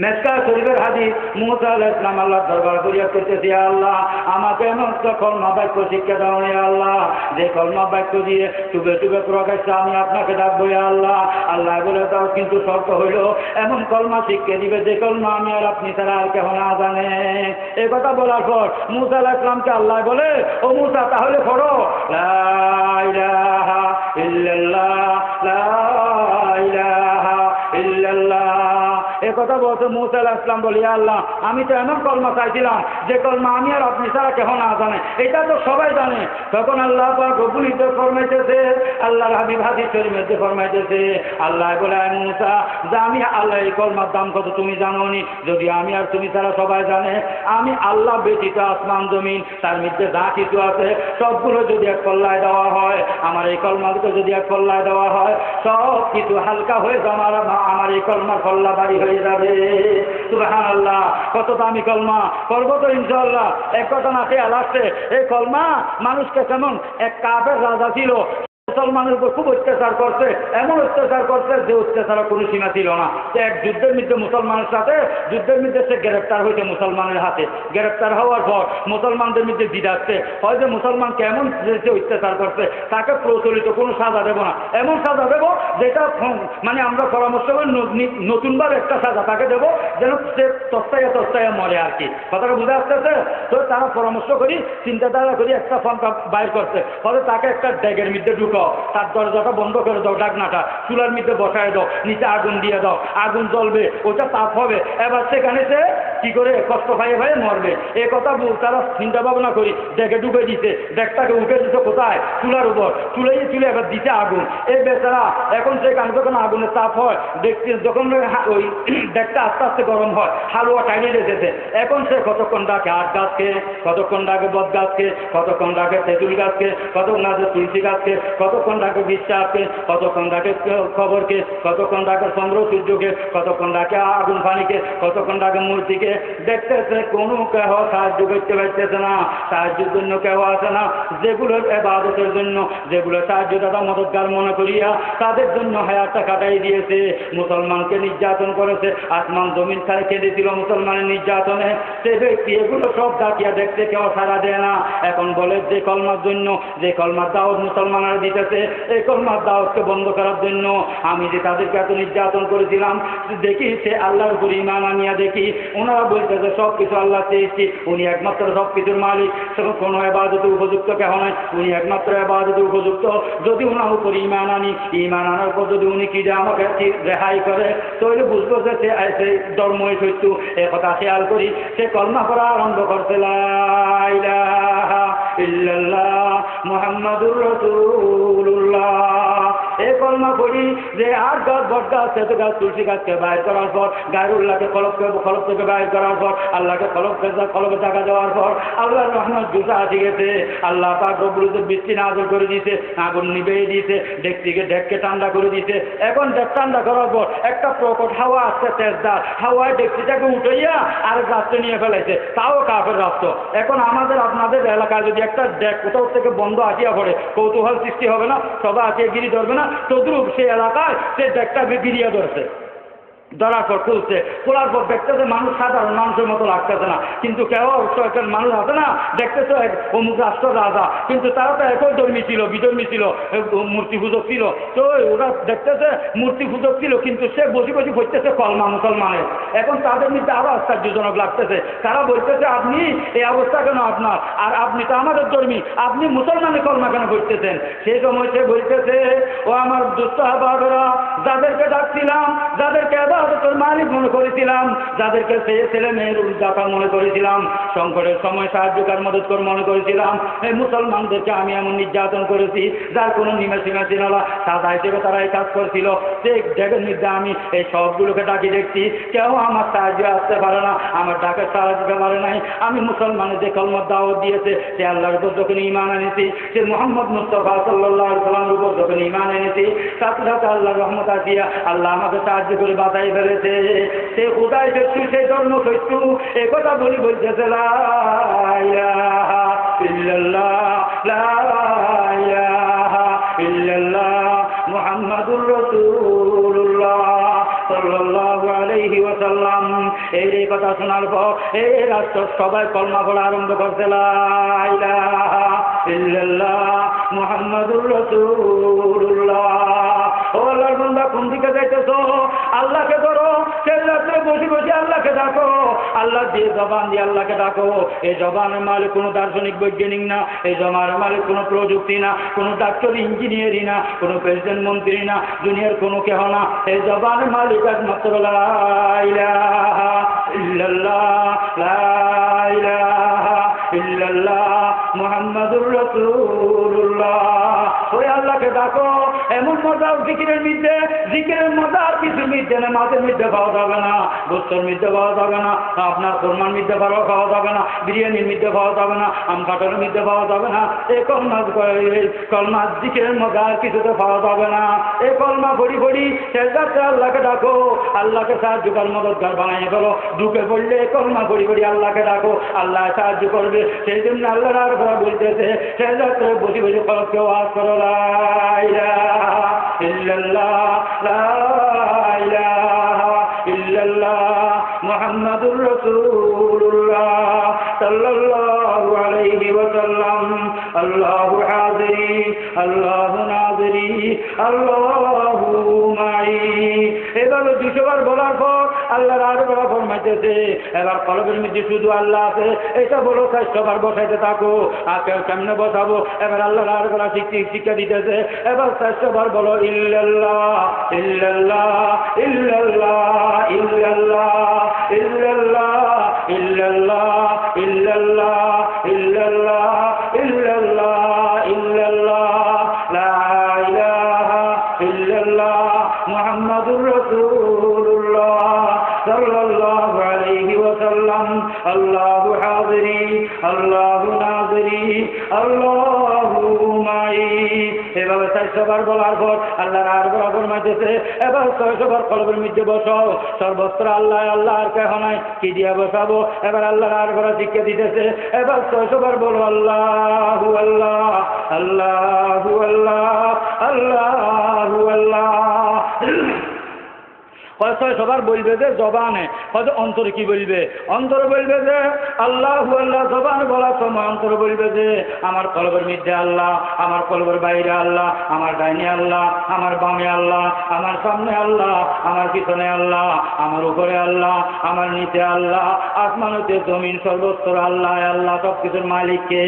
মেক্কা শরীফের হাদিস, মুসা আলাইহিস সালাম আল্লাহর দরবার করিয়া করতেছে, আল্লাহ আমাকে এমন একটা কলমা বাক্য শিক্ষা দাও হে আল্লাহ, যে কলমা বাক্য দিয়ে টুবে টুবে প্রকাশ্যে আমি আপনাকে ডাকবো আল্লাহ। আল্লাহ বলে দাও কিন্তু শর্ত হইল এমন কলমা শিক্ষা দিবে যে কলমা আমি আর আপনি ছাড়া আর কেউ না জানে। এই কথা বলার পর মুসা আলাইহিস সালামকে আল্লাহ বলে, ও মুসা তাহলে পড়ো লা ইলাহা ইল্লাল্লাহ, লা ইলাহা ইল্লাল্লাহ। এ কথা বলতে মুসা আলাইহিস সালাম বলি, আল্লাহ আমি তো এমন কলমা চাইছিলাম যে কলমা আমি আর আপনি ছাড়া কেউ না জানে, এটা তো সবাই জানে। তখন আল্লাহ পাক রব্বুল ফরমাইতেছে, আল্লাহর হাবিব হাদিস শরীফে ফরমাইতেছে, আল্লাহ বলে মুসা যে আমি আল্লাহ এই কলমার দাম কত তুমি জানো নি? যদি আমি আর তুমি ছাড়া সবাই জানে, আমি আল্লাহ ব্যতীত আসমান জমিন তার মধ্যে যা কিছু আছে সবগুলো যদি এক কল্লায় দেওয়া হয়, আমার এই কলমাকে যদি এক কল্লায় দেওয়া হয়, সব কিছু হালকা হয়ে আমার এই কলমার কল্লা বাড়ি হয়ে যাবে। সুবহানাল্লাহ, কত দামি কলমা, করবো তো ইনশাআল্লাহ। এক কথা না খেয়াল আসছে, এই কলমা মানুষকে কেমন এক কাফের রাজা ছিল, মুসলমানের উপর খুব অত্যাচার করছে, এমন অত্যাচার করছে যে অত্যাচারের কোনো সীমা ছিল না। এক যুদ্ধের মধ্যে মুসলমানের সাথে যুদ্ধের মধ্যে সে গ্রেপ্তার হয়েছে মুসলমানের হাতে। গ্রেপ্তার হওয়ার পর মুসলমানদের মধ্যে জিদাচ্ছে হয় যে মুসলমান কেমন যে অত্যাচার করছে তাকে প্রচলিত কোনো সাজা দেবো না, এমন সাজা দেবো যেটা মানে আমরা পরামর্শ করে নতুনবার একটা সাজা তাকে দেবো যেন সে তস্তায় মরে আর কি। কথাটা বুঝে আসতেছে? তো তারা পরামর্শ করি চিন্তাধারা করি একটা ফর্মটা বাইর করছে, ফলে তাকে একটা ড্যাগের মধ্যে ঢুকাও, তার দরজাটা বন্ধ করে দাও, ডাকনাটা চুলার মধ্যে বসায় দাও, নিচে আগুন দিয়ে দাও, আগুন জ্বলবে, ওটা তাপ হবে, এবার সেখানে সে কি করে কষ্ট পাইয়ে মরবে। এ কথা তারা চিন্তা ভাবনা করি ডেকে ঢুকে দিতে, ডেকটাকে উঠে দিতে কোথায়? চুলার উপর, চুলে এবার দিতে আগুন। এই বেচারা এখন সেখানে যখন আগুনের তাপ হয় দেখছি যখন ওই ডেকটা আস্তে আস্তে গরম হয়, হালুয়া টাইনে রেখেছে। এখন সে কতক্ষণ ডাকে আট গাছকে, কতক্ষণ ডাকে বট গাছকে, কতক্ষণ ডাকে তেঁতুল গাছকে, কতক্ষণ ডাকে তুলসী গাছকে, কতক্ষণ ডাকে বিশ্বাসকে, কতক্ষণ ডাকে খবরকে, কতক্ষণ ডাকে চন্দ্র সূর্যকে, কতক্ষণ ডাকে আগুন পানিকে, কতক্ষণ ডাকে মূর্তিকে। দেখতেছে কোনো কেহ সাহায্য করতে পারতেছে না, সাহায্যের জন্য কেহ আসে না। যেগুলো ইবাদতের জন্য, যেগুলো সাহায্যদাতা মদতগার মনে করিয়া তাদের জন্য হায়াতটা কাটাই দিয়েছে, মুসলমানকে নির্যাতন করেছে, আসমান জমিন ছাড়ে কেঁদেছিল মুসলমানের নির্যাতনে। সে ব্যক্তি এগুলো সব ডাকিয়া দেখতে কেউ সাড়া দেয় না। এখন বলে যে কলমার জন্য, যে কলমার দাওয়াত মুসলমানরা দিতেছে, এই কলমার দাওয়াতকে বন্ধ করার জন্য আমি যে তাদেরকে এত নির্যাতন করেছিলাম, দেখি সে আল্লাহর উপর ঈমান আনিয়া দেখি ওনারা বলতেছে সব কিছু আল্লাহ চেয়েছি, উনি একমাত্র সব কিছুর মালিক, কোনো ইবাদতে উপযুক্ত কেহ নয়, উনি একমাত্র ইবাদতে উপযুক্ত। যদি ওনার উপর ঈমান আনি, ঈমান আনার পর যদি উনি কি যে আমাকে রেহাই করে, তাহলে বুঝবো যে সে ধর্মই সত্য। এ কথা খেয়াল করি সে কলমা করা আরম্ভ করছে, লা ইলাহা ইল্লাল্লাহ মুহাম্মাদুর রাসূলুল্লাহ। এই কলমা করি যে আর গাছ বট গাছ তেতো গাছ তুলসী গাছকে বাইর করার পর, গায়রুল্লাহকে খলক থেকে বাইর করার পর, আল্লাহকে খলকে টাকা দেওয়ার পর আল্লাহর রহমত জুতা আসি গেছে। আল্লাহ পাক রব্বুল ইজ্জত বৃষ্টি নাযিল করে দিয়েছে, আগুন নিভিয়ে দিয়েছে, ডেককে ঠান্ডা করে দিয়েছে। এখন ডেক ঠান্ডা করার পর একটা প্রকট হাওয়া আসছে তেজদার, হাওয়ায় ডেকটিটাকে উঠাইয়া আর রাস্তা নিয়ে ফেলাইছে, তাও কাফের রাস্তা। এখন আমাদের আপনাদের এলাকায় যদি একটা ডেক কোথাও থেকে বন্ধ আসিয়া পড়ে, কৌতূহল সৃষ্টি হবে না? সবাই আসিয়া গিরি ধরবে না? তদ্রুপ সেই এলাকায় সে ডেকটা গিরিয়া ধরছে, ধরার পর খুলছে, খোলার পর দেখতেছে মানুষ সাধারণ মানুষের মতো লাগতেছে না, কিন্তু কেউ একটা মানুষ আছে না দেখতেছে অমুক রাষ্ট্র রাজা, কিন্তু তারা তো একই ধর্মী ছিল, বিধর্মী ছিল, মূর্তি পূজক ছিল। তো ওরা দেখতেছে মূর্তি পূজক ছিল, কিন্তু সে বসে করতেছে কলমা মুসলমানের। এখন তাদের মধ্যে আরো আশ্চর্যজনক লাগতেছে, তারা বলতেছে আপনি এই অবস্থা কেন আপনার, আর আপনি তো আমাদের ধর্মী, আপনি মুসলমানের কলমা কেন করতেছেন? সেই সময় সে বলতেছে, ও আমার দুস্থ বাবারা, যাদেরকে ডাকছিলাম, যাদেরকে তোর মালিক মনে করেছিলাম, যাদেরকে ছেলে মেয়ের উদ্দাতা মনে করেছিলাম, সংকটের সময় সাহায্যকার মদতকর মনে করেছিলাম, এই মুসলমানদেরকে আমি এমন নির্যাতন করেছি যার কোনো সীমা ছিল না। সাদা হিসেবে তারা এই কাজ করছিল। সেই জায়গার মধ্যে আমি এই সবগুলোকে ডাকি দেখছি, কেউ আমার সাহায্য আসতে পারে না, আমার ডাকে সাহায্য দিতে পারে নাই। আমি মুসলমানের যে কলমার দাওয়াত দিয়েছে, সে আল্লাহর উপর যখন ঈমান এনেছি, সে মুহাম্মদ মুস্তাফা সাল্লাল্লাহু আলাইহি ওয়াসাল্লামের উপর যখন ঈমান এনেছি, সাথে সাথে আল্লাহর রহমত আসিয়া আল্লাহ আমাকে সাহায্য করে বাঁচাই ফেলেছে। সে খোদাই সত্য, সেই ধর্ম সত্য। এ কথা বলতেছে লা ইলাহা ইল্লাল্লাহ, লা ইলাহা ইল্লাল্লাহ মুহাম্মাদুর রাসূলুল্লাহ সাল্লাল্লাহু আলাইহি ওয়াসাল্লাম। এই কথা শোনার পর এই রাষ্ট্র সবাই কলমা পড়া আরম্ভ করছে, লা ইলাহা ইল্লাল্লাহ মুহাম্মাদুর রাসূলুল্লাহ। ও আল্লাহর বান্দা, কোন দিকে যাইতেছো? আল্লাহকে ধরো, সেই রাত্রে বসে আল্লাহকে ডাকো, আল্লাহ দিয়ে জবান দিয়ে আল্লাহকে ডাকো। এই জবানের মালিক কোনো দার্শনিক বৈজ্ঞানিক না, এই জবানের মালিক কোনো প্রযুক্তি না, কোনো ডাক্তার ইঞ্জিনিয়ারই না, কোনো প্রেসিডেন্ট মন্ত্রী না, দুনিয়ার কোনো কেহ না। এই জবানের মালিক একমাত্র লা ইলাহা ইল্লাল্লাহ, লা ইলাহা ইল্লাল্লাহ মুহাম্মাদুর রাসূলুল্লাহ। ওই আল্লাহকে ডাকো। এমন মজা জিকিরের মধ্যে, জিকিরের মজা আর কিছু মিথ্যে না, মাছের মধ্যে পাওয়া যাবে না, গোস্তর মধ্যে পাওয়া যাবে না, আপনার কোরমার মধ্যে পাওয়া যাবে না, বিরিয়ানির মধ্যে পাওয়া যাবে না, আম কাটার মধ্যে পাওয়া যাবে না। এই কলমা জিকিরের মজা আর কিছুতে পাওয়া যাবে না। এই কলমা ভরি সেজদাতে আল্লাহকে ডাকো, আল্লাহকে সাহায্যকার মদতগার বানাই ফেলো। ঢুকে পড়লে কলমা ভরি আল্লাহকে ডাকো, আল্লাহ সাহায্য করবে। সেই জন্য আল্লাহর আর বলতেছে সেজদাতে বসে ফলককে ওয়াজ করো, লা আল্লাহু মাই। এভাবে 200 বার বলার পর আল্লাহর আর বলা ফরমাইতেছে এবার কলবের মধ্যে শুধু আল্লাহ আছে এটা বলো 400 বার বসাইতে থাকো। আর কেমনে বসাবো? এবার আল্লাহর আর বলা শিক্ষা দিতেছে এবার 400 বার বলো ইল্লাল্লাহ ইল্লাল্লাহ ইল্লাল্লাহ ইল্লাল্লাহ ইল্লাল্লাহ ইল্লাল্লাহ ইল্লাল্লাহ ইল্লাল্লাহ ইল্লাল্লাহ ইল্লাল্লাহ লা ইলাহা ইল্লাল্লাহ মুহাম্মাদুর রাসূলুল্লাহ সাল্লাল্লাহু আলাইহি ওয়াসাল্লাম। আল্লাহু হাযিরি আল্লাহু নাযিরি আল্লাহু মাই। এভাবে 400 বার বলার পর আল্লাহর আর বরাবর মাঝেছে এবার 600 বার কলবের মধ্যে বসাও। সর্বত্র আল্লাহ আল্লাহ আর কেহ নাই, কি দিয়া বসাবো? এবার আল্লাহর আর বড় শিক্ষা দিতেছে এবার 600 বার বলো আল্লাহু আল্লাহ আল্লাহু আল্লাহ আল্লাহু আল্লাহ। সবার বলবে যে জবানে, হয়তো অন্তরে কি বলবে? অন্তরে বলবে যে আল্লাহু আল্লাহ। জবানে বলার সময় অন্তরে বলবে যে আমার কলবের মধ্যে আল্লাহ, আমার কলবের বাইরে আল্লাহ, আমার ডাইনে আল্লাহ, আমার বামে আল্লাহ, আমার সামনে আল্লাহ, আমার পিছনে আল্লাহ, আমার উপরে আল্লাহ, আমার নিচে আল্লাহ, আসমান হতে জমিন সর্বত্র আল্লাহ আল্লাহ। সব কিছুর মালিককে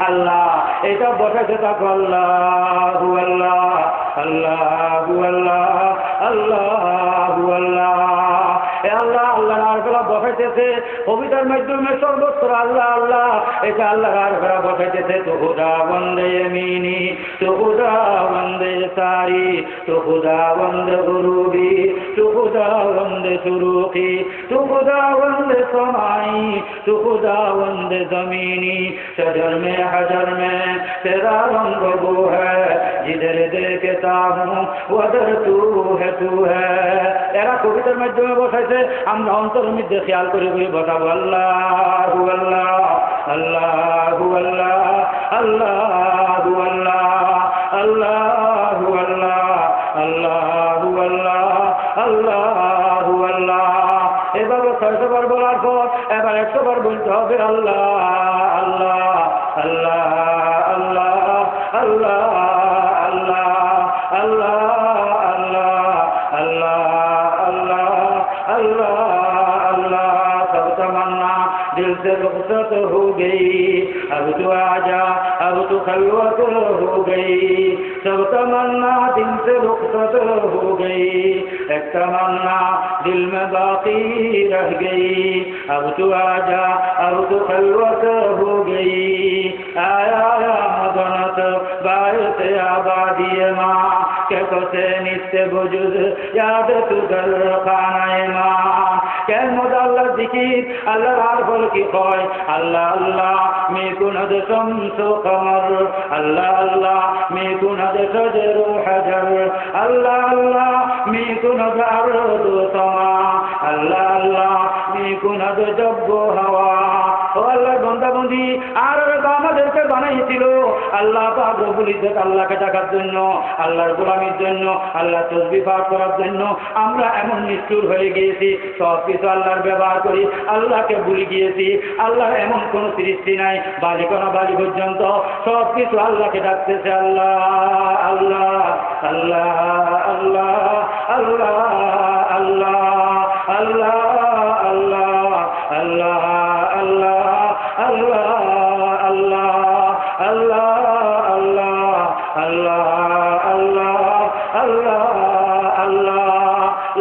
আল্লাহ। এটা বসাতে থাকো আল্লাহু আল্লাহ আল্লাহু আল্লাহ আল্লাহু আল্লাহ। আল্লাহ আল্লাহ আর ফেরা বসাইতেছে কবিতার মাধ্যমে সর্বত্র আল্লাহ আল্লাহ। এটা আল্লাহর আর ফেরা বসাইতেছে তো খুদা বন্দে মিনি তো খুদা বন্দে সারি তো খুদা বন্দে গুরুবি তো খুদা বন্দে সুরুখি তো খুদা বন্দে समाई तो खुदा बंदे जमीनी शजर में हजर में तेरा रंग वो है जिधर देखता हूँ उधर तू है तू है। এরা কবিতার মাধ্যমে বসাইছে, আমরা অন্তরের মধ্যে খেয়াল করে করে বসাবো আল্লাহু আল্লাহ আল্লাহু আল্লাহ আল্লাহু আল্লাহ আল্লাহু আল্লাহ আল্লাহু আল্লাহ আল্লাহু আল্লাহ। এভাবে 600 বার বলার পর এবার 100 বার বলতে হবে আল্লাহ আল্লাহ আল্লাহ আল্লাহ আল্লাহ আল্লাহ আল্লাহ আল্লাহ আল্লাহ अल्लाह अल्लाह अल्लाह। सब तमन्ना दिल से रुखसत हो गई, अब तो आजा अब तो खलवत हो गई। सब तमन्ना दिल से रुखसत हो गई, एक तमन्ना दिल में बाकी रह गई। अब तो आजा अब तो खलवत हो गई। आया मदनत बायत आबादी माँ कैसे से नित्य बुजुर्ग याद तुझर खानाए माँ कै मुदल्ला जिकिर अल्लाह आरफल की खोय अल्लाह अल्लाह में कुनद शम्सु कमर अल्लाह अल्लाह में कुनद शजरु हजर अल्लाह अल्लाह में कुनद अर्द समा अल्लाह अल्लाह में कुनद जब्बु हवा। ও আল্লাহর বান্দাবন্দি আর আমাদেরকে বানাইছিল আল্লাহ পাক রব্বুল ইজ্জত আল্লাহকে ডাকার জন্য, আল্লাহর গোলামির জন্য, আল্লাহ তাসবিহ পাঠ করার জন্য। আমরা এমন নিষ্ঠুর হয়ে গিয়েছি, সব কিছু আল্লাহর ব্যবহার করি, আল্লাহকে ভুলে গিয়েছি। আল্লাহর এমন কোনো সৃষ্টি নাই, বালিকনা বালি পর্যন্ত সব কিছু আল্লাহকে ডাকতেছে আল্লাহ আল্লাহ আল্লাহ আল্লাহ আল্লাহ আল্লাহ আল্লাহ আল্লাহ আল্লাহ আল্লাহ Allah Allah Allah Allah Allah Allah Allah Allah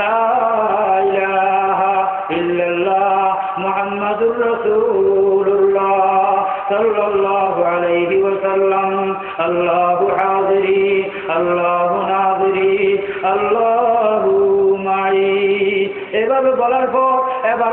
la ilaha illallah Muhammadur Rasulullah sallallahu alayhi wa sallam. Allahu hadiri Allahu nadiri Allahu ma'i. এভাবে বলার পর এবার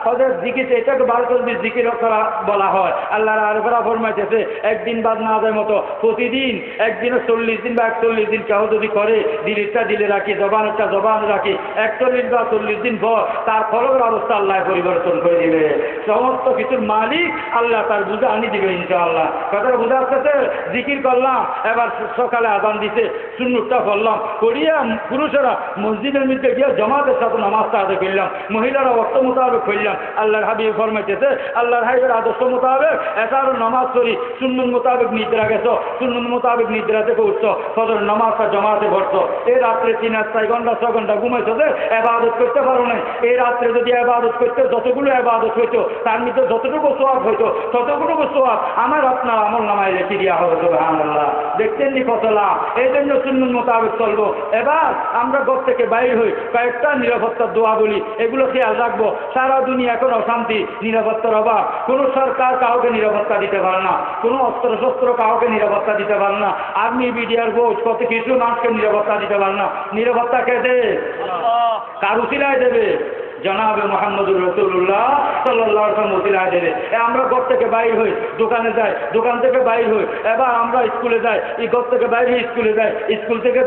তাদের জিকিরটা এটাকে বার করবি জিকির করা বলা হয়। আল্লাহর আরফরা ফরমাইতেছে একদিন বাদ না যায় মতো প্রতিদিন একদিনে 40 দিন বা 41 দিন কেউ যদি করে দিলটা দিলে রাখি জবানটা জবান রাখি 41 বা 40 দিন পর তার কলবের অবস্থা আল্লাহ পরিবর্তন করে দিবে। সমস্ত কিছুর মালিক আল্লাহ তার বুঝে আনি দিবে ইনশাআল্লাহ। কথাটা বুঝা আসতেছে? জিকির করলাম, এবার সকালে আযান দিতে সুন্নতটা পড়লাম, করিয়া পুরুষেরা মসজিদের মধ্যে গিয়ে জামাতের সাথে নামাজটা আদায় করলাম। মহিলারা অর্থ মোতাবেক হইলাম আল্লাহর হাবিব ফরমাইতেছে আল্লাহর হাবিবের আদর্শ মোতাবেক এসারও নামাজ পড়ি সুন্নত মোতাবেক নিদ্রা গেছো সুন্নত মোতাবেক নিদ্রা থেকে উঠছো ফজর নামাজটা জমাতে ভরছো এই রাত্রে 3-4 ঘন্টা 6 ঘন্টা ঘুমাইছো যে ইবাদত করতে পারো না এই রাত্রে যদি ইবাদত করতে যতগুলো ইবাদত হইতো তার মধ্যে যতটুকু সওয়াব হইতো ততটুকু সওয়াব আমার আপনার আমল নামায় লিখে দেওয়া হবে সুবহানাল্লাহ দেখতেন নি কত লাভ এই জন্য সুন্নত মোতাবেক চলবো এবার আমরা ঘর থেকে বাইর হই কয়েকটা নিরাপত্তার দোয়া বলি এগুলো খেয়াল রাখবো সারা দুনিয়া এখন অশান্তি নিরাপত্তার অভাব কোনো সরকার কাউকে নিরাপত্তা দিতে পারে না কোনো অস্ত্র কাউকে নিরাপত্তা দিতে পারে না আর্মি বিডিআর বোর্ড কত কিছু মানুষকে নিরাপত্তা দিতে পারে না নিরাপত্তা কে দেবে কার উসিলায় দেবে জনাবে মুহাম্মদুর রাসূলুল্লাহ সাল্লাল্লাহু আলাইহি ওয়াসাল্লাম উসিলায় দেবে আমরা ঘর থেকে বাইর হই দোকানে যাই দোকান থেকে বাইর হই এবার আমরা স্কুলে যাই এই ঘর থেকে বাইর হই স্কুলে যাই স্কুল থেকে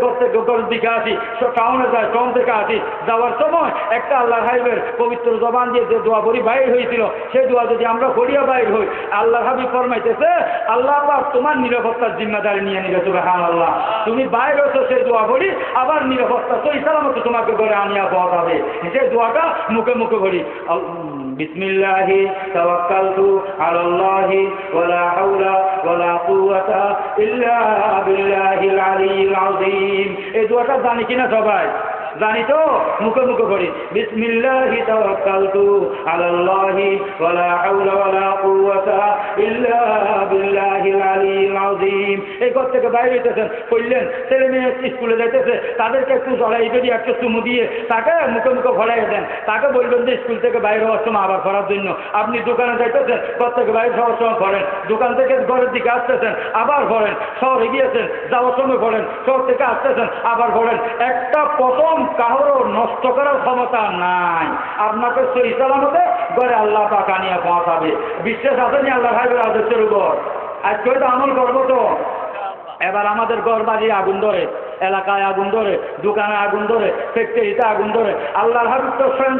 ঘর দিকে আসি টাউনে যাই টাউন থেকে আসি যাওয়ার সময় একটা আল্লাহর হাবিবের পবিত্র জবান দিয়ে যে দোয়া করি বাইর হয়েছিল সেই দোয়া যদি আমরা করিয়া বাইর হই আল্লাহর হাবিব ফরমাইতেছে আল্লাহ পাক তোমার নিরাপত্তার জিম্মাদারি নিয়ে নিবে সুবহানাল্লাহ তুমি বাইর হইছো সেই দোয়া করি আবার নিরাপত্তা সহি সালামত তোমাকে ঘরে আনিয়া পৌঁছাবে সেই দোয়াটা মুখে মুখে করি বিসমিল্লাহি তাওয়াক্কালতু আলাল্লাহি ওয়ালা হাওলা ওয়ালা কুওয়াতা ইল্লা বিল্লাহিল আলিয়্যিল আযীম এই দোয়াটা জানি কিনা সবাই জানি তো মুখে মুখে করি বিসমিল্লাহি তাওয়াক্কালতু আলাল্লাহি ওয়ালা হাওলা ওয়ালা কুওয়াতা ইল্লা বিল্লাহিল আলিয়্যিল আযীম এই ঘর থেকে বাইরে হইতেছেন কইলেন ছেলে মেয়ে স্কুলে যাইতেছে তাদেরকে একটু জড়াই যদি একটু চুমু দিয়ে তাকে মুখে মুখে ভরাই দেন তাকে বলবেন যে স্কুল থেকে বাইরে হওয়ার সময় আবার করার জন্য আপনি দোকানে যাইতেছেন ঘর থেকে বাইরে হওয়ার সময় করেন দোকান থেকে ঘরের দিকে আসতেছেন আবার করেন শহরে গিয়েছেন যাওয়ার সময় করেন শহর থেকে আসতেছেন আবার করেন একটা প্রথম কারো নষ্ট করার ক্ষমতা নাই আপনাকে সহি সালামতে ঘরে আল্লাহ পাক আনিয়া পৌঁছাবে বিশ্বাস আসেনি আল্লাহ ভাইবের আদর্শের উপর আজকে তো আমল করবো তো এবার আমাদের ঘর বাড়ি আগুন ধরে এলাকায় আগুন ধরে দোকানে আগুন ধরে ফ্যাক্টরিতে আগুন ধরে আল্লাহর হাবিব তো স্বয়ং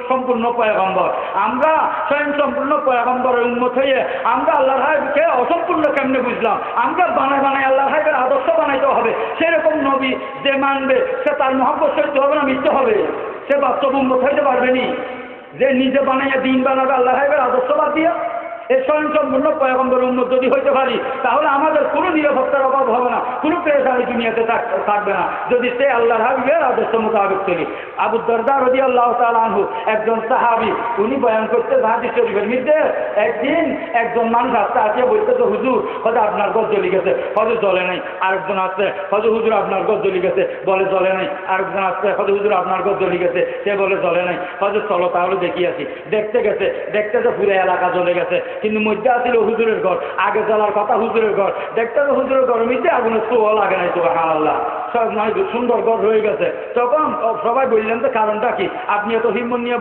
সম্পূর্ণ পয়গম্বর আমরা স্বয়ং সম্পূর্ণ পয়গম্বরের উম্মত হয়ে আমরা আল্লাহর হাবিবকে অসম্পূর্ণ কেমনে বুঝলাম আমরা বানায় আল্লাহর হাবিবের আদর্শ বানাইতে হবে সেরকম নবী যে মানবে সে তার মহব্বত সইতে হবে না মিথ্যে হবে সে বাস্তব উম্মত হইতে পারবে নি যে নিজে বানাইয়া দিন বানাবে আল্লাহর হাবিবের আদর্শ বাদ দিয়া এই স্বয়ং সম্পূর্ণ পয়গম্বর উম্মত যদি হইতে পারি তাহলে আমাদের কোনো নিরাপত্তার অভাব হবে না কোনো পেরেশানি দুনিয়াতে থাকবে না যদি সে আল্লাহর হাবিবের আদর্শ মোতাবেক চলি আবু দারদা রাদিয়াল্লাহু তাআলা আনহু একজন সাহাবী উনি বয়ান করতে হাদিস শরীফের মধ্যে একদিন একজন মানুষ আসতে আসিয়া বলতেছে হুজুর হয়তো আপনার ঘর জ্বলি গেছে হয়তো জ্বলে নাই আরেকজন আসছে হয়তো হুজুর আপনার ঘর জ্বলি গেছে বলে জ্বলে নাই আরেকজন আসছে হয়তো হুজুর আপনার ঘর জ্বলি গেছে সে বলে জ্বলে নাই হয়তো চলো তাহলে দেখি আসি দেখতে গেছে পুরো এলাকা জ্বলে গেছে কিন্তু মধ্যে আসছিল হুজুরের ঘর আগে জ্বলার কথা হুজুরের ঘর দেখতে তো হুজুরের ঘরের মধ্যে আগুনের ছোঁয়া লাগে নাই সুবহানাল্লাহ সব নয় সুন্দর ঘর রয়ে গেছে তখন সবাই বললেন যে কারণটা কি আপনি এত হিম্মত নিয়ে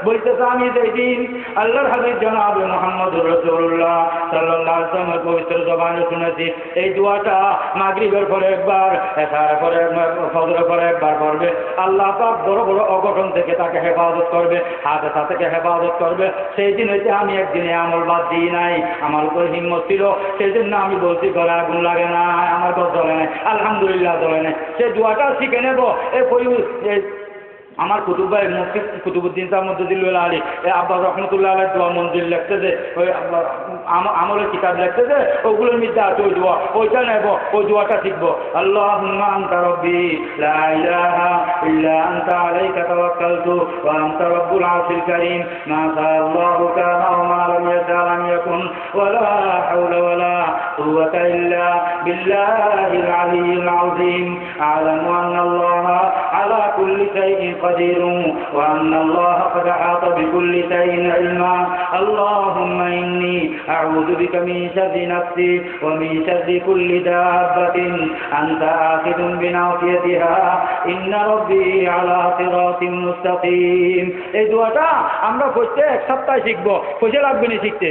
বলতেছে আমি যেদিন আল্লাহর হাবিব জনাবে মুহাম্মদুর রাসূলুল্লাহ সাল্লাল্লাহু আলাইহি ওয়াসাল্লামের পবিত্র জবানে শুনেছি এই দোয়াটা মাগরিবের পরে একবার এশারের পরে ফজরের পরে একবার পড়বে আল্লাহ পাক বড় বড় অঘটন থেকে তাকে হেফাজত করবে হাদসা থেকে হেফাজত করবে সেই দিন হইতে আমি একদিনে আমল বাদ দিই নাই আমার উপরে হিম্মত ছিল সেই জন্য আমি বলছি ঘরে আগুন লাগে না আমার ঘর জ্বলে নাই আলহামদুলিল্লাহ জ্বলে নাই সেই দোয়াটা শিখে নেব আমার কুতুব ভাই মুফতি কুতুবুদ্দিন সাহেব মদদুল্লাহ আলী আব্বাস রহমতুল্লাহ আলাইহি দোয়া মঞ্জিল লিখতে যে ওই আমলের কিতাব লিখতে যে ওগুলোর মধ্যে আছে ওই দোয়া ওইটা নেব ওই দোয়াটা শিখবো আল্লাহুম্মা আনতা রাব্বি লা ইলাহা ইল্লা আনতা আলাইকা তাওয়াক্কালতু ওয়া আনতা রাব্বুল আরশিল কারীম মা শাআল্লাহু কানা ওয়া মা লাম ইয়াশা লাম ইয়াকুন ওয়া লা হাওলা ওয়া লা কুওয়াতা ইল্লা বিল্লাহিল আলিয়্যিল আযীম আ'লামু আন্না আল্লাহা আলা কুল্লি শাইইন قدير وأن الله قد أحاط بكل شيء علما اللهم إني أعوذ بك من شر نفسي ومن شر كل دابة أنت آخذ بناصيتها إن ربي على صراط مستقيم এই দোয়াটা আমরা করতে এক সপ্তাহ শিখবো পয়সা লাগবে না শিখতে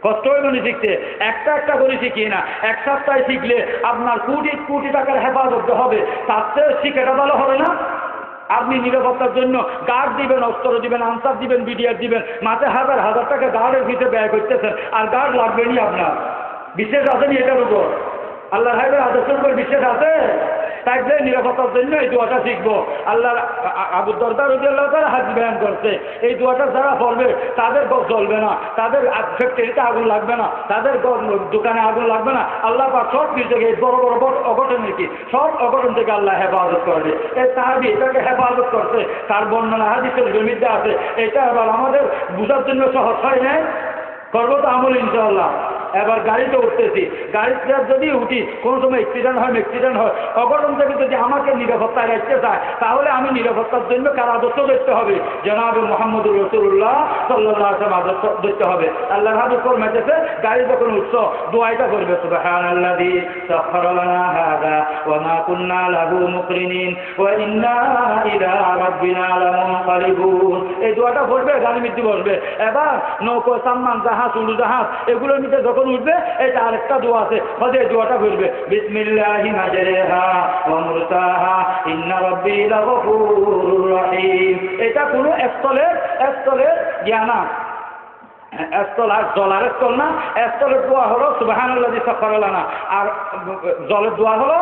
কষ্ট হইল না শিখতে একটা করে শিখি না এক সপ্তাহে শিখলে আপনার কোটি টাকার হেফাজত হবে তার চেয়ে শিখেটা ভালো হবে না আপনি নিরাপত্তার জন্য গার্ড দিবেন অস্ত্র দিবেন আনসার দিবেন বিডিআর দিবেন মাঝে হাজার টাকা গার্ডের ভিতরে ব্যয় করতেছেন আর গার্ড লাগবেনি আপনার বিশ্বাস আছে নি এটার উপর আল্লাহর হাবিবের আদর্শের উপর বিশ্বাস আছে তাইলে নিরাপত্তার জন্য এই দোয়াটা শিখবো। আল্লাহ আবু দরদা রাদিয়াল্লাহু তাআলা হাদিস বয়ান করছে, এই দোয়াটা যারা পড়বে তাদের ঘর জ্বলবে না, তাদের ফ্যাক্টরিতে আগুন লাগবে না, তাদের দোকানে আগুন লাগবে না। আল্লাহ পাক সব কিছু থেকে বড় বড় অঘটনের কি সব অঘটন থেকে আল্লাহ হেফাজত করবে। এই সাহাবী এটাকে হেফাজত করছে, তার বর্ণনা হাদিসের জমিতে আছে। এটা এবার আমাদের বুঝার জন্য সহজ হয় না, করবো তো আমল ইনশাআল্লাহ। এবার গাড়িতে উঠতেছি, গাড়িতে যদি উঠি কোনো সময় অ্যাক্সিডেন্ট হয়, অঘটন থেকে যদি আমাকে নিরাপত্তায় রাখতে চায়, তাহলে আমি নিরাপত্তার জন্য কার আদর্শ দেখতে হবে? জনাবে মুহাম্মদুর রাসূলুল্লাহ সাল্লাল্লাহু আলাইহি ওয়াসাল্লাম আদর্শ দেখতে হবে। আল্লাহর হাবিব ফরমাইতেছে, গাড়ি যখন উঠছো দোয়াটা করবে, সুবহানাল্লাযী সাখখারা লানা হাযা ওয়া মা কুন্না লাহু মুকরিনিন ওয়া ইন্না ইলা রাব্বিনা লামুনকালিবুন। এই দোয়াটা পড়বে, গাড়ি মধ্যে বসবে। এবার নৌকো, সাম্মান, জাহাজ, উড়োজাহাজ এগুলোর নিচে যখন উঠবে, এটা আরেকটা দোয়া আছে, হজে দোয়াটা করবে, বিসমিল্লাহি মাজরিহা ওয়া মুরসাহা ইন্না রাব্বি লাগফুরুর রহিম। এটা কোনো স্থলের জ্ঞানা, স্থল আর জলার স্থল না। স্থলের দোয়া হলো সুবহানাল্লাযী সাখখারা লানা, আর জলের দোয়া হলো,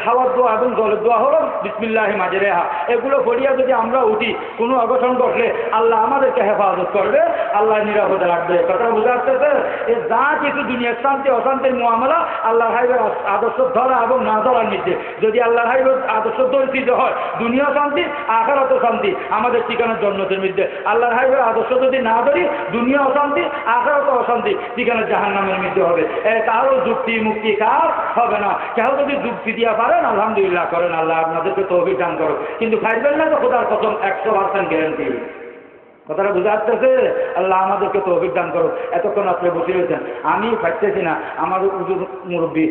হাওয়ার দোয়া এবং জলের দোয়া হলো বিসমিল্লাহি মাজরিহা। এগুলো পড়িয়া যদি আমরা উঠি, কোনো অঘটন ঘটলে আল্লাহ আমাদেরকে হেফাজত করবে, আল্লাহ নিরাপদে রাখবে। কথা বুঝা আসতেছে? এই যা কিছু দুনিয়ার শান্তি অশান্তির মুআমালা আল্লাহর হাবিবের আদর্শ ধরা এবং না ধরার নির্দেশ। যদি আল্লাহর হাবিবের আদর্শ দর্শিত হয়, দুনিয়া শান্তি আখিরাতও শান্তি, আমাদের ঠিকানা জান্নাতের মধ্যে। আল্লাহর হাবিবের আদর্শ যদি না ধরি, দুনিয়া অশান্তি আখিরাতও অশান্তি, ঠিকানা জাহান্নামের মধ্যে হবে। কারো যুক্তি মুক্তি কার হবে না। কেউ যদি যুক্তি দিয়া পারেন আলহামদুলিল্লাহ করেন, আল্লাহ আপনাদেরকে তৌফিক দান করো, কিন্তু ফাইবেন না তো খোদার কসম 100% গ্যারান্টি। কথাটা বুঝা আসতেছে? আল্লাহ আমাদেরকে তৌফিক দান করো। এতক্ষণ আপনি বসে রয়েছেন, আমি পারতেছি না, আমার মুরব্বী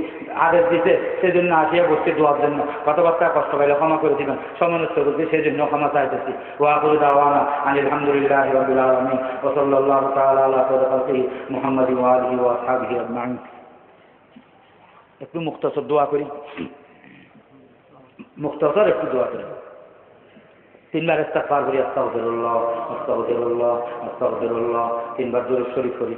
আদেশ দিতে, সেজন্য আসিয়া বসছি দোয়ার জন্য। কথাবার্তা কষ্ট পাইলে ক্ষমা করে দিবেন, সমন্বয় করতে সেজন্য ক্ষমা চাইতেছি। ওয়া আখিরু দাওয়ানা আনিল হামদুলিল্লাহি রাব্বিল আলামিন ওয়া সাল্লাল্লাহু তাআলা আলা সাইয়্যিদিনা মুহাম্মাদিন ওয়া আলিহি ওয়া আসহাবিহি আজমাইন। একটু মুখতাসর দোয়া করি, মুখতাসর একটু দোয়া করি। 3 বার ইস্তিগফার করি, আস্তাগফিরুল্লাহ আস্তাগফিরুল্লাহ আস্তাগফিরুল্লাহ। 3 বার দুরূদ শরীফ করি,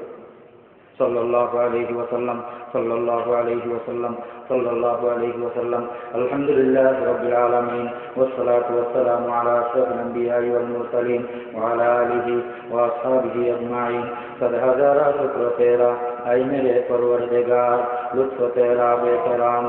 সাল্লাল্লাহু আলাইহি ওয়াসাল্লাম সাল্লাল্লাহু আলাইহি ওয়াসাল্লাম সাল্লাল্লাহু আলাইহি ওয়াসাল্লাম। আলহামদুলিল্লাহি রাব্বিল আলামিন ওয়াসসালাতু ওয়াসসালামু আলা আশরাফিল আমবিয়াই ওয়াল মুরসালিন ওয়া আলা আলিহি ওয়া আসহাবিহি আজমাইন। সদ হাজারা শুকর তেরা ऐ मेरे परवरदिगार, लुत्फ तेरा बेकराम,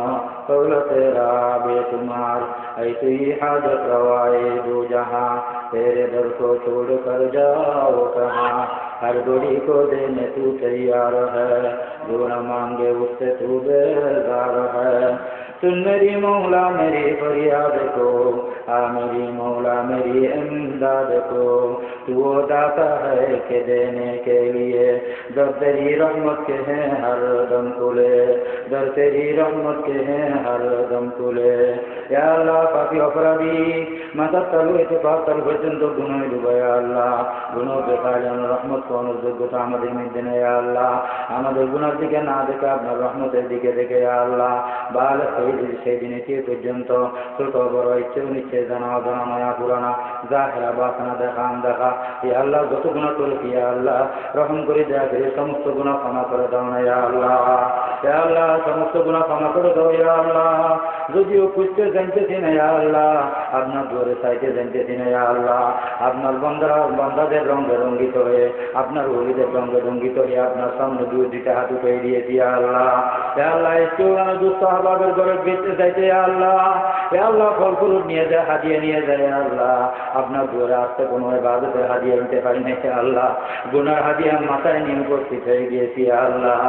दौलत तेरा बेशुमार। ऐ तू ही हाजत रवाए दो जहां, तेरे दर को छोड़ कर जाओ कहाँ। हर घड़ी को देने तू तैयार है, जो न मांगे उससे तू बेजार है। सुन मेरी मौला मेरी फरियाद को, आ मेरी मौला मेरी इमदाद को। तू वो दाता है के देने के लिए, दर तेरी रहमत के हैं हर दम खुले, दर तेरी रहमत के हैं हर दम खुले। या अल्लाह पापी अपराधी मदद करो, इत्तेफाक करो पर्यंत गुनाह डूबे। या अल्लाह गुनाह के कारण रहमत को অনুযোগ্যতা আমাদের মধ্যে নেই। ইয়া আল্লাহ আমাদের গুনার দিকে না দেখে আপনার রহমতের দিকে দেখে ইয়া আল্লাহ বালক সেই দিনে কে পর্যন্ত ছোট বড় ইচ্ছে নিচ্ছে, জানা অজানা নয়া পুরানা জাহেরা বাসনা দেখা দেখা ইয়া আল্লাহ যত গুনাহ করেছি ইয়া আল্লাহ রহম করে দয়া করে সমস্ত গুনাহ ক্ষমা করে দাও না ইয়া আল্লাহ। ইয়া আল্লাহ সমস্ত গুনাহ ক্ষমা করে দাও ইয়া আল্লাহ। যদিও খুঁজতে জানতেছি না ইয়া আল্লাহ, আপনার দূরে চাইতে জানতেছি না ইয়া আল্লাহ। আপনার বান্দাদের রঙে রঙ্গিত হয়ে, আপনার ওলিদের রঙে রঙ্গিত হয়ে আপনার সামনে দুইটা হাত উঠে দিয়েছি ইয়া আল্লাহ। ইয়া আল্লাহ একটু দুস্থ আহবাবের ঘরে বেঁচতে চাইতে ইয়া আল্লাহ। ইয়া আল্লাহ ফল ফুরুট নিয়ে যায়, হাদিয়া নিয়ে যায় ইয়া আল্লাহ। আপনার দূরে আসতে কোনো ইবাদতে হাদিয়া নিতে পারি না ইয়া আল্লাহ। গুনার হাদিয়া মাথায় নিয়ে উপস্থিত হয়ে গিয়েছি ইয়া আল্লাহ।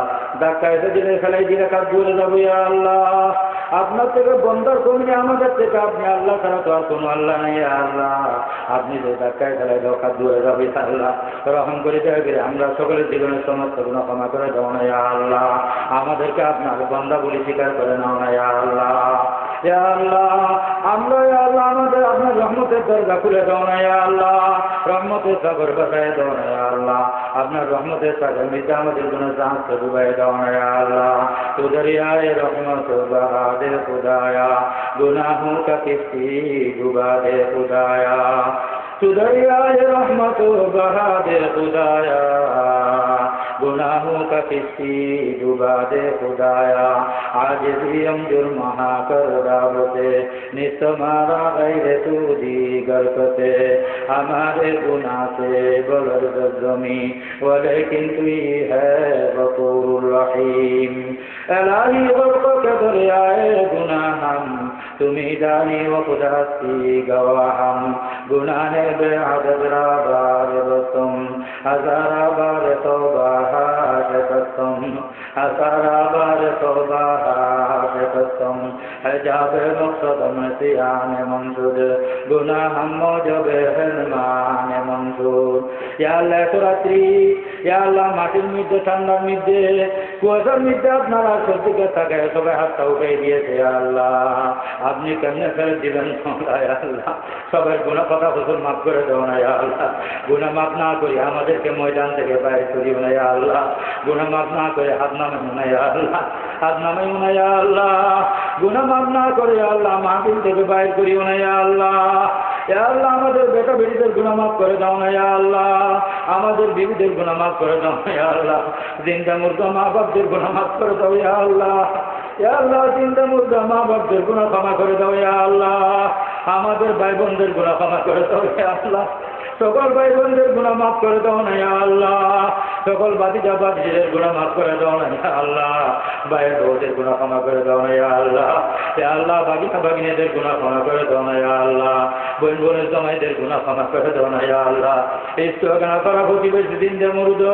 ধাক্কা এসে দিলে ফেলাই দিলে কাজ দূরে যাবো ইয়া আল্লাহ। আপনার থেকে বন্দার কমে আমাদের থেকে আপনি আল্লাহ ছাড়া তো আর কোনো আল্লাহ নাই ইয়া আল্লাহ। আপনি যে ধাক্কায় ফেলাই দাও কাজ দূরে যাবো ইয়া আল্লাহ। রহম করে দেবে, আমরা সকলের জীবনের সমস্ত গুনাহ ক্ষমা করে দাও না ইয়া আল্লাহ। আমাদেরকে আপনার বান্দা বলে স্বীকার করে নাও না ইয়া আল্লাহ। ইয়া আল্লাহ আমরা ইয়া আল্লাহ আমাদের আপনার রহমতের দরজা খুলে দাও না ইয়া আল্লাহ। রহমতের সাগর বাসায় দাও না ইয়া আল্লাহ। আপনার রহমতের সাগর মধ্যে আমাদের গুনাহ জাহাজকে ডুবাই দাও না ইয়া আল্লাহ। তু দরিয়ায়ে রহমত বহা দে खुदाया, गुनाहों का किश्ती डुबा दे खुदाया। तू दरियाए रहमत बहा दे खुदाया, गुनाहों का किस्ती डुबा दे खुदाया, आज भी हम जुर्माना कर दावते निस्तमारा गैर तू दीगर कते, हमारे गुनाह से बलद जमी वलेकिन तू ही है गफूरुर रहीम। इलाही गर्क के दरियाए गुनाह हम तुम्ही जानी व खुदास्ती गवाहम, गुनाह बेअदद राबार तुम हजारा बार तौबा तुम हजारा बार तौबा तुम हजाब मकसदम सियान मंसूर गुनाह हम मौजब हनमान मंसूर। या अल्लाह रात्रि या अल्लाह মাটির মধ্যে ঠান্ডার মধ্যে কুয়াশার মধ্যে আপনারা সত্যিকে থাকে সবাই হাতটা উঠে দিয়েছে আল্লাহ, আপনি কেমনে ফেরত দিবেন আল্লাহ, সবাই গুনাহ কথা হুজুর মাফ করে দেও না আল্লাহ, গুনাহ মাফ না করি আমাদেরকে ময়দান থেকে বাইরে করিও না আল্লাহ, গুনাহ মাফ না করে হাত নামে না আল্লাহ, হাত নামে না আল্লাহ, গুনাহ মাফ না করে আল্লাহ মাহফিল থেকে বাইরে করিও না আল্লাহ। আল্লাহ আমাদের বেটা বেটিদের গুনাহ মাফ করে দাও না আল্লাহ, আমাদের বিবিদের গুনাহ মাফ করে দাও না আল্লাহ, জিন্দা মুর্দা মা বাপদের গুনাহ মাফ করে দাও আল্লাহ, আল্লাহ জিন্দা মুর্দা মা বাপদের গুনাহ ক্ষমা করে দাও আল্লাহ, আমাদের ভাই বোনদের গুনাহ ক্ষমা করে দাও আল্লাহ, সকল ভাই বোনদের গুনাহ মাফ করে দাও না আল্লাহ, সকল বাতিজা বাতিজিদের গুনাহ মাফ করে দাও না আল্লাহ, ভাইয়ের বউদের গুনাহ ক্ষমা করে দাও না আল্লাহ, আল্লাহ বাগিনা বাগিনীদের গুনাহ ক্ষমা করে দাও না আল্লাহ, বোন বোনের জামাইদের গুনাহ ক্ষমা করে দাও না আল্লাহ, ইস্তেগনা করা প্রতিবেশী দিনদের মুরুদ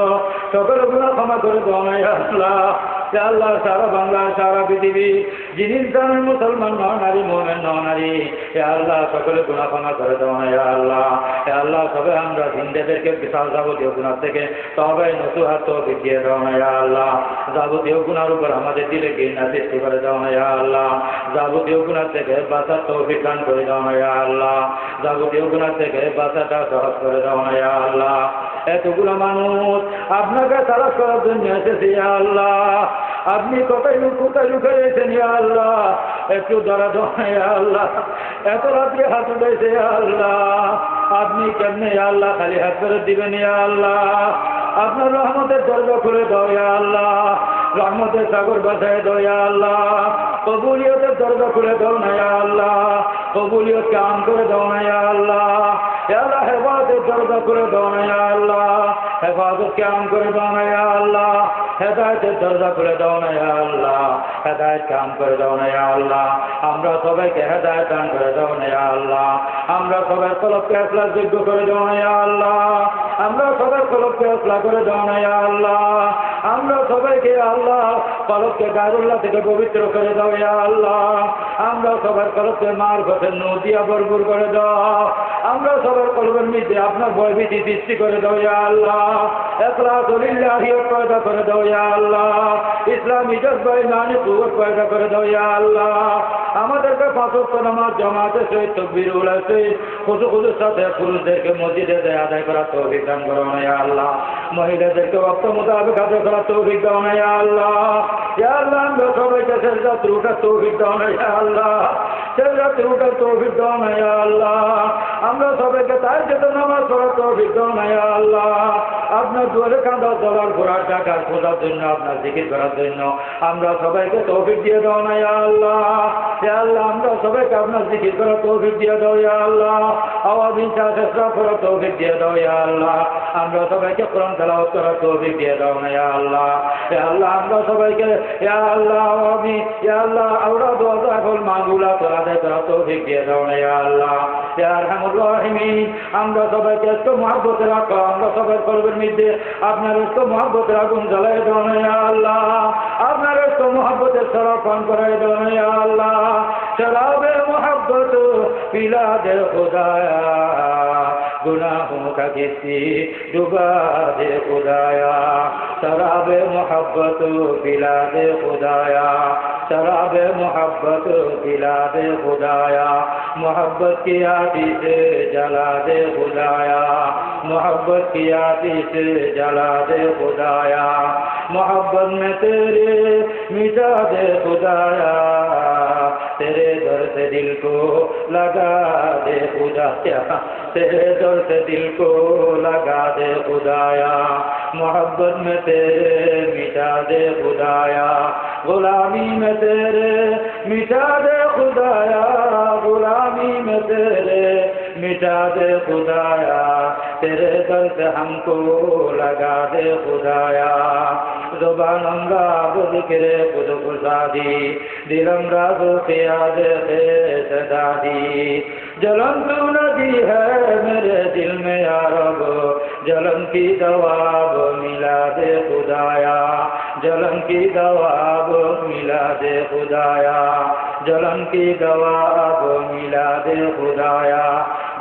সকল গুনাহ ক্ষমা করে দাও না আল্লাহ। আল্লাহ সারা বাংলা সারা পৃথিবী যিনি ইনসানের মুসলমান ন নারী মোমেন ন নারী আল্লাহ সকলে গুনাহ ক্ষমা করে দাও না আল্লাহ, আল্লাহ সবাই আমরা জিন্দেদেরকে বিশাল যাবতীয় গুনাহ থেকে সবাই নসুহাত তৌফিক দিয়ে দাও না আল্লাহ, যাবতীয় গুনার উপর আমাদের দিলে ঘৃণা সৃষ্টি করে দাও না আল্লাহ, যাবতীয় গুনাহ থেকে বাঁচার তৌফিক দান করে দাও না আল্লাহ, যাবতীয় গুনাহ থেকে বাঁচাটা সহজ করে দাও না আল্লাহ। এতগুলো মানুষ আপনাকে তালাশ করার জন্য এসেছে আল্লাহ, আপনি কোথায় লুকে রয়েছেন আল্লাহ, একটু ধরা দাও না আল্লাহ, এত রাত্রে হাত উঠেছে আল্লাহ, আপনি কেমনে আল্লাহ খালি হাত করে দিবেন আল্লাহ, আপনার রহমতের দরজা খুলে দাও আল্লাহ, রহমতের সাগর বাসায় দাও আল্লাহ, কবুলিয়তের দরজা খুলে দাও না আল্লাহ, কবুলিয়ত কাম করে দাও না আল্লাহ, আল্লাহ হেফাজতের দরজা করে দাও না আল্লাহ, হেফাজত কাম করে দাও না আল্লাহ, হেদায়েতের দরজা করে দাও না আল্লাহ, হেদায়েত কাম করে দাও না আল্লাহ, আমরা সবাইকে হেদায়েত দান করে দাও না আল্লাহ, আমরা সবাই কলবকে ইখলাস যোগ্য করে দাও না আল্লাহ, আমরা সবাই কলবকে ইখলাস করে দাও না আল্লাহ, আমরা সবাইকে আল্লাহ কলবকে গায়রুল্লাহ থেকে পবিত্র করে দাও আল্লাহ, আমরা সবার কলবকে মারফতের নূর দিয়া ভরপুর করে দাও, আমরা সবার কলবের মধ্যে আপনার ভয়ভীতি সৃষ্টি করে দাও আল্লাহ, ইখলাসুলিল্লাহিয়ত পয়দা করে দাও আল্লাহ, ইসলামী জজ্বা ইমানি কুওয়াত পয়দা করে দাও আল্লাহ, আমাদেরকে পাঁচ ওয়াক্ত নামাজ জামাতের সহিত তাকবীরুল আসর খুশুর সাথে পুরুষদেরকে মসজিদে আদায় করার তৌফিক দান করো না আল্লাহ, মহিলাদেরকে ওয়াক্ত মোতাবেক আদায় করার তৌফিক দাও না আল্লাহ, ইয়া আল্লাহ আমরা সবাইকে সেজদা উঠার তৌফিক দাও না আল্লাহ, সেজদা উঠার তৌফিক দাও না আল্লাহ, আমরা সবাইকে তাহাজ্জুদ নামাজ পড়ার তৌফিক দাও না আল্লাহ, আপনার দুয়ারে কাঁদা চলার ঘোরার টাকার খোঁজার জন্য আপনার জিকির করার জন্য আমরা সবাইকে তৌফিক দিয়ে দাও না আল্লাহ, ইয়া আল্লাহ আমরা সবাইকে আপনার জিকির করার তৌফিক দিয়ে দাও আল্লাহ, আওয়াজ ইনশাআত ইসরাফ করার তৌফিক দিয়ে দাও আল্লাহ, আমরা সবাইকে কোরআন তেলাওয়াত করার তৌফিক দিয়ে দাও না আল্লাহ, ইয়া আল্লাহ আমরা সবাইকে ইয়া আল্লাহ আমি ইয়া আল্লাহ আওরাদ ওয়া যাফল মাগুলা আদায় করার তৌফিক দিয়ে দাও না আল্লাহ, ইয়া আরহামুর রাহিমিন আমরা সবাইকে একটু মহব্বতে রাখো, আমরা সবাই কলবের মধ্যে আপনার একটু মহব্বতের আগুন জ্বালাই দাও না আল্লাহ, আপনার একটু মহব্বতের শরাব পান করাই দাও না আল্লাহ, शराबे मोहब्बत पिला दे खुदाया, गुनाहों का किसी डुबा दे खुदाया, शराबे मोहब्बत पिला दे खुदाया, शराबे मोहब्बत पिला दे खुदाया, मोहब्बत की आतिश से जला दे खुदाया, मोहब्बत की आतिश से जला दे खुदाया, मोहब्बत में तेरे मिटा दे खुदाया, तेरे दर से से दिल को लगा दे खुदाया, तेरे दर से दिल को लगा दे खुदाया, मोहब्बत में तेरे मिटा दे खुदाया, गुलामी में तेरे मिटा दे खुदाया, गुलामी में तेरे मिटा दे खुदाया, तेरे दर से हमको लगा दे खुदाया। ज़ुबान अमराब ज़िक्रे खुद कुसादी, दिल अमराब क़ियाद सदादी, जलन तू नदी है मेरे दिल में या रब, जलन की दवाब मिला दे खुदाया, जलन की दवाब मिला दे खुदाया, जलन की दवाब मिला दे खुदाया।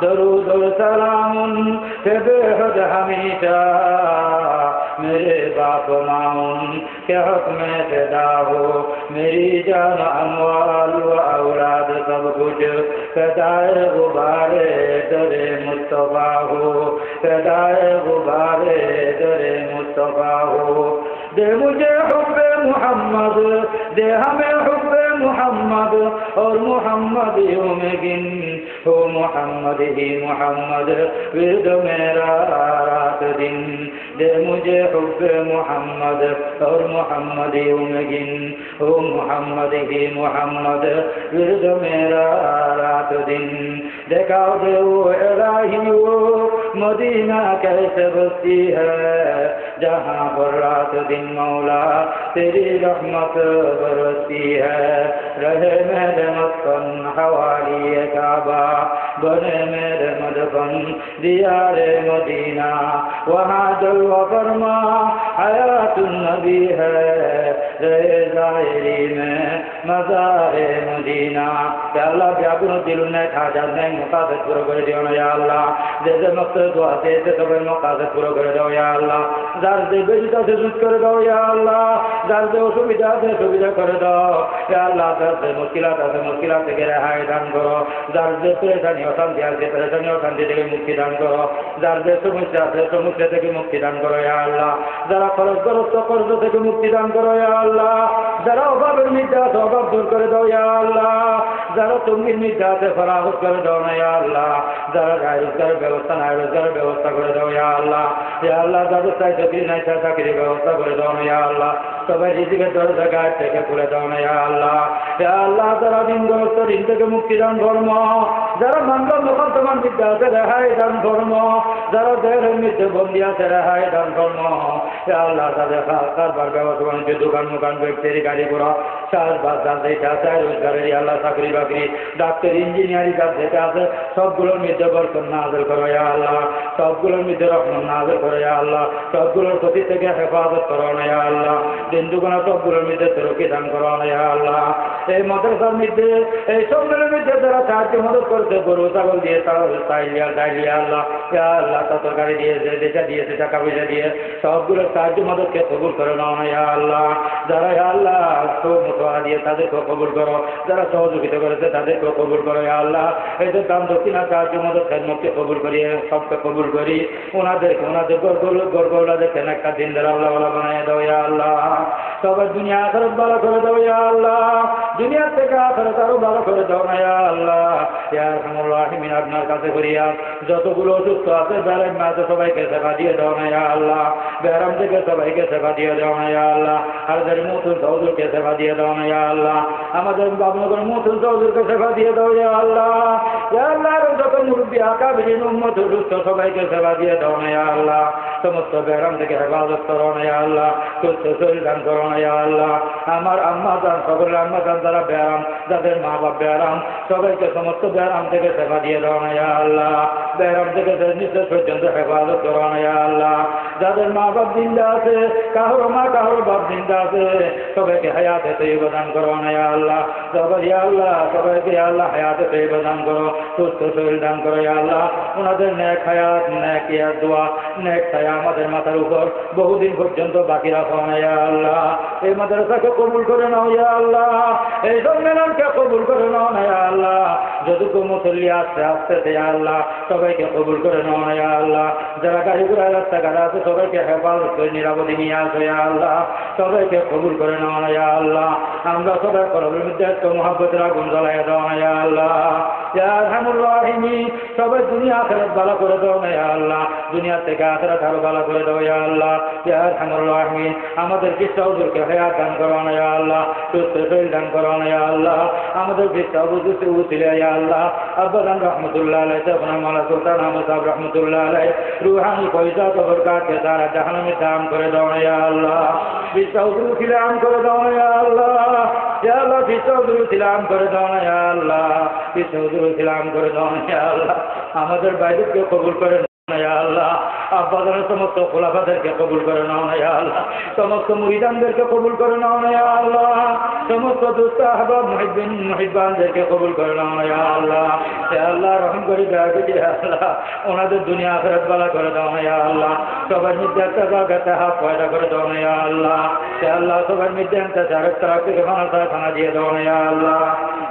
दरूद और सलामुन के बेहद हमेशा मेरे बाप माउन के हक में पैदा हो, मेरी जान अमवाल व औलाद सब कुछ कदाए गुबारे दरे मुस्तफा हो, कदाए गुबारे दरे मुस्तफा हो। दे मुझे हुब्बे मोहम्मद, दे हमें हुब्बे मोहम्मद, और मोहम्मदियों में गिन हो मोहम्मद ही मोहम्मद विर्द मेरा रात दिन। दे मुझे हुब्बे मोहम्मद और मोहम्मदियों में गिन हो मोहम्मद ही मोहम्मद विर्द मेरा रात दिन। देखाओ दे वो इलाही वो मदीना कैसे बसती है, जहाँ पर रात दिन मौला तेरी रहमत बरसती है। रहे मेरे मस्कन हवाली काबा, बने मेरे मदफन दियारे मदीना, वहाँ जलवा फरमा हयातुन नबी है, रहे ज़ाहिरी में मज़ारे मदीना। या अल्लाह व्याकुल दिल ने ठाजा ने मुकादत पूरा कर दियो ना या अल्लाह, जैसे मकसद दुआ से सब मुकादत पूरा कर दो या अल्लाह, जार दे बेजिता से सुध कर दो या अल्लाह, जार दे सुविधा से सुविधा कर दो या अल्लाह, जार से मुश्किलात থেকে রেহাই দান করো, যার যে পরেশানি অশান্তি আছে পরেশানি অশান্তি থেকে মুক্তি দান করো, যার যে সমস্যা আছে সমস্যা থেকে মুক্তি দান করো ইয়া আল্লাহ, যারা খরচগ্রস্ত কর্জ থেকে মুক্তি দান করো ইয়া আল্লাহ, যারা অভাবের মধ্যে আছে অভাব দূর করে দাও ইয়া আল্লাহ, যারা তঙ্গির মধ্যে আছে ফরাহত করে দাও না ইয়া আল্লাহ, যারা রোজগারের ব্যবস্থা নাই রোজগারের ব্যবস্থা করে দাও ইয়া আল্লাহ, ইয়া আল্লাহ যাদের চাই চাকরি নাই চাকরির ব্যবস্থা করে দাও না ইয়া আল্লাহ, সবাই রিজিকের দরজা গায়ে থেকে খুলে দাও না ইয়া আল্লাহ, ইয়া আল্লাহ যারা দিনগ্রস্ত ঋণ থেকে মুক্তি দান ধর্ম, যারা মানব মোকদ্দমার মধ্যে আছে রেহাই দান ধর্ম, যারা দেহের মধ্যে বন্দী আছে রেহাই দান ধর্ম, ইয়া আল্লাহ তাদের কারবার ব্যবসা বাণিজ্য দোকান মোকান ব্যবসায়ী গাড়ি ঘোড়া চাষবাস যার যেটা আছে রোজগারের আল্লাহ চাকরি বাকরি ডাক্তার ইঞ্জিনিয়ারিং যার যেটা আছে সবগুলোর মধ্যে বরকত নাযিল করো ইয়া আল্লাহ, সবগুলোর মধ্যে রহমত নাযিল করো ইয়া আল্লাহ, সবগুলোর ক্ষতি থেকে হেফাজত করো না ইয়া আল্লাহ, দিন দুগুণা সবগুলোর মধ্যে তরক্কি দান করো না ইয়া আল্লাহ। এই মাদ্রাসার মধ্যে এই সবগুলোর মধ্যে যারা সাহায্য মদত করছে গরু ছাগল দিয়ে ডাইলিয়া আল্লাহ, ইয়া আল্লাহ তা তরকারি দিয়েছে যেটা দিয়েছে টাকা পয়সা দিয়ে সবগুলোর সাহায্য মদতকে কবুল করে নাও না ইয়া আল্লাহ, যারা ইয়া আল্লাহ মোটোয়া দিয়ে তাদেরকেও কবুল করো, যারা সহযোগিতা করেছে তাদেরকেও কবুল করো ইয়া আল্লাহ, এই যে দান দক্ষিণা সাহায্য মদত খেদমতকে কবুল করি সবকে কবুল করি, ওনাদের গর্বওয়ালাদেরকে একটা দিন ধরে আল্লাহ বানায় দাও ইয়া আল্লাহ, সবার দুনিয়া আখিরাত ভালো করে দাও ইয়া আল্লাহ, দুনিয়া থেকে আখিরাত আরো ভালো করে দাও না ইয়া আল্লাহ। ইয়া আরহামুর রাহিমিন আপনার কাছে করিয়া যতগুলো অসুস্থ আছে বেরাম আছে সবাইকে সেবা দিয়ে দাও না ইয়া আল্লাহ, বেরাম থেকে সবাইকে সেবা দিয়ে দাও না ইয়া আল্লাহ, আমাদের মুতুল চৌধুরীকে সেবা দিয়ে দাও না ইয়া আল্লাহ, আমাদের বাবনগর মুতুল চৌধুরীকে সেবা দিয়ে দাও ইয়া আল্লাহ, ইয়া আল্লাহ যত মুরব্বী আকাবিরিন উম্মত সুস্থ সবাইকে সেবা দিয়ে দাও না ইয়া আল্লাহ, সমস্ত বেরাম থেকে হেফাজত করো না ইয়া আল্লাহ, সুস্থ শরীর দান করো না ইয়া আল্লাহ, আমার আম্মা জান সকলের আম্মা জান যারা বেরাম যাদের মা বাপ বেরাম সবাইকে সমস্ত বেরাম থেকে সেবা দিয়ে দাও না ইয়া আল্লাহ, বেরাম থেকে নিশ্চয় পর্যন্ত হেফাজত করো না ইয়া আল্লাহ, যাদের মা বাপ জিন্দা আছে কারোর মা কারোর বাপ জিন্দা আছে সবাইকে হায়াতে তৈয়বা দান করো না ইয়া আল্লাহ, সবাই ইয়া আল্লাহ সবাইকে ইয়া আল্লাহ হায়াতে তৈয়বা দান করো, সুস্থ শরীর দান করো ইয়া আল্লাহ, ওনাদের নেক হায়াত নেক ইয়ার দোয়া নেক ছায়া আমাদের মাথার উপর বহুদিন পর্যন্ত বাকি রাখো না ইয়া আল্লাহ, এই মাদ্রাসাকে কবুল করে নাও ইয়া আল্লাহ, এই সম্মেলনকে কবুল করে নাও না ইয়া আল্লাহ, যতটুকু মুসল্লি আসতে আসতে ইয়া আল্লাহ সবাইকে কবুল করে নাও না ইয়া আল্লাহ, যারা গাড়ি ঘোড়া রাস্তাঘাট আছে সবাইকে হেফাজত করে নিরাপদে নিয়ে আসো ইয়া আল্লাহ, সবাইকে কবুল করে নাও না ইয়া আল্লাহ, আমরা সবাই কলবের মধ্যে এত মহব্বতের আগুন জ্বালাইয়া দাও না ইয়া আল্লাহ ইয়া আরহামুর রাহিমিন সবাই দুনিয়া আখিরাত ভালো করে দাও না ইয়া আল্লাহ দুনিয়া থেকে আখিরাত আরো ভালো করে দাও ইয়া আল্লাহ ইয়া আরহামুর রাহিমিন আমাদের কৃষ্ণ হুজুরকে হায়াত দান করো না ইয়া আল্লাহ সুস্থ শরীর দান করো না ইয়া আল্লাহ আমাদের কৃষ্ণ হুজুরকে উঠিলে ইয়া আল্লাহ আব্বাদান রহমতুল্লাহ আলাইহি সাহেব মাওলানা সুলতান আহমদ সাহেব রহমতুল্লাহ আলাইহি রুহানি ফয়সাত ও বরকাত के सारा জাহান্নামে দাম করে দাও না ইয়া আল্লাহ কৃষ্ণ হুজুর খিলাম করে দাও না ইয়া আল্লাহ ইয়া আল্লাহ কৃষ্ণ হুজুর খিলাম করে দাও না ইয়া আল্লাহ কৃষ্ণ হুজুর খিলাম করে দাও না ইয়া আল্লাহ আমাদের বাইরেকে কবুল করে ইয়া আল্লাহ আব্বাদের সমস্ত খোলাফাদেরকে কবুল করে নাও না ইয়া আল্লাহ সমস্ত মুরিদানদেরকে কবুল করে নাও না ইয়া আল্লাহ সমস্ত দুস্ত আহবাব মুহিব্বিন মুহিব্বানদেরকে কবুল করে নাও না ইয়া আল্লাহ ইয়া আল্লাহ রহম করে দয়া করে ইয়া আল্লাহ ওনাদের দুনিয়া আখিরাত ভালো করে দাও না ইয়া আল্লাহ সবার মধ্যে একটা জায়গাতে হাত পয়দা করে দাও না ইয়া আল্লাহ ইয়া আল্লাহ সবার মধ্যে একটা জায়গা তারাক থেকে খানা দিয়ে দাও না ইয়া আল্লাহ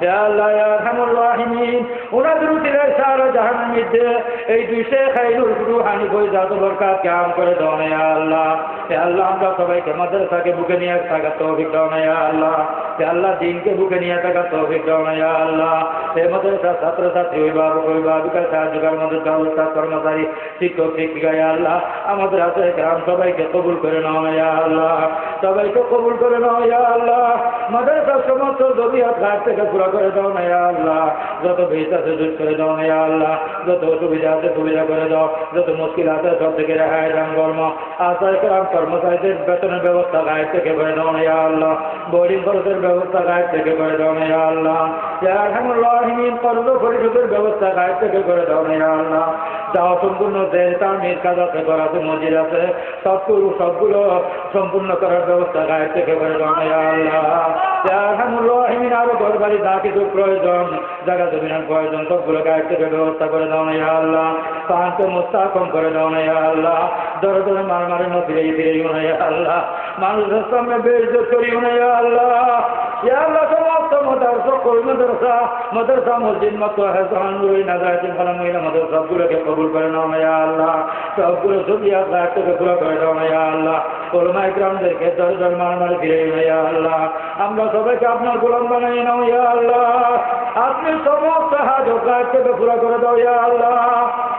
ইয়া আল্লাহ ইয়া আরহামুর রাহিমিন ওনাদের উঠিলে সারা জাহান্নামের মধ্যে এই দুই শেখ আইনুল রুহানি ফয়সাত বরকাত কাম করে দাও না ইয়া আল্লাহ ইয়া আল্লাহ আমরা সবাইকে মাদ্রাসাকে বুকে নিয়ে থাকার তৌফিক দাও না ইয়া আল্লাহ ইয়া আল্লাহ দ্বীনকে বুকে নিয়ে থাকার তৌফিক দাও না ইয়া আল্লাহ এই মাদ্রাসার ছাত্রছাত্রী অভিভাবিকা সাহায্যকার মাদ্রাসা উস্তাদ কর্মচারী শিক্ষক শিক্ষিকা ইয়া আল্লাহ আমাদের হাতে کرام সবাইকে কবুল করে নাও না ইয়া আল্লাহ সবাইকে কবুল করে নাও ইয়া আল্লাহ মাদ্রাসার সমস্ত জরুরিয়াত ঘাট থেকে পুরো করে দাও না ইয়া আল্লাহ যত বেহত আছে দূর করে দাও না ইয়া আল্লাহ যত অসুবিধা আছে সুবিধা করে দাও যত মুশকিল আছে সব থেকে রেহাই দান কর্ম আশায় کرام কর্মচারীদের বেতনের ব্যবস্থা গায়ের থেকে করে দাও না ইয়া আল্লাহ বোর্ডিং খরচের ব্যবস্থা গায়ের থেকে করে দাও না ইয়া আল্লাহ ইয়া আরহামুর রাহিমিন কর্ম পরিশোধের ব্যবস্থা গায়ের থেকে করে দাও না ইয়া আল্লাহ যাও সম্পূর্ণ দেশ তামির কাজ আছে করা আছে মসজিদ আছে সবগুলো সম্পূর্ণ করার ব্যবস্থা গায়ের থেকে করে দাও না ইয়া আল্লাহ ইয়া আরহামুর রাহিমিন আরো ঘর বাড়ি যা কিছু প্রয়োজন জায়গা জমিনের প্রয়োজন সবগুলো গায়ের থেকে ব্যবস্থা করে দাও না ইয়া আল্লাহ পাঁচকে মুস্তাকম করে দাও না ইয়া আল্লাহ দরে দরে মারে ফিরে না ইয়া আল্লাহ মানুষের সামনে বেইজ্জত করিও না ইয়া আল্লাহ ইয়া আল্লাহ সমস্ত মাদ্রাসা মসজিদ মতো হেসান নুরুই নাজায়াতিন ফালামুইলা মাদ্রাসা সবগুলোকে কবুল করে নাও না ইয়া আল্লাহ সবগুলো সুবিধা গায়ের থেকে পুরো করে দাও না ইয়া আল্লাহ ওলামা ইকরামদেরকে দরে দরে মারে ফিরে না ইয়া আল্লাহ আমরা সবাইকে আপনার গোলাম বানিয়ে নাও ইয়া আল্লাহ আপনি সমস্ত হাজত গায়ের থেকে পুরো করে দাও ইয়া আল্লাহ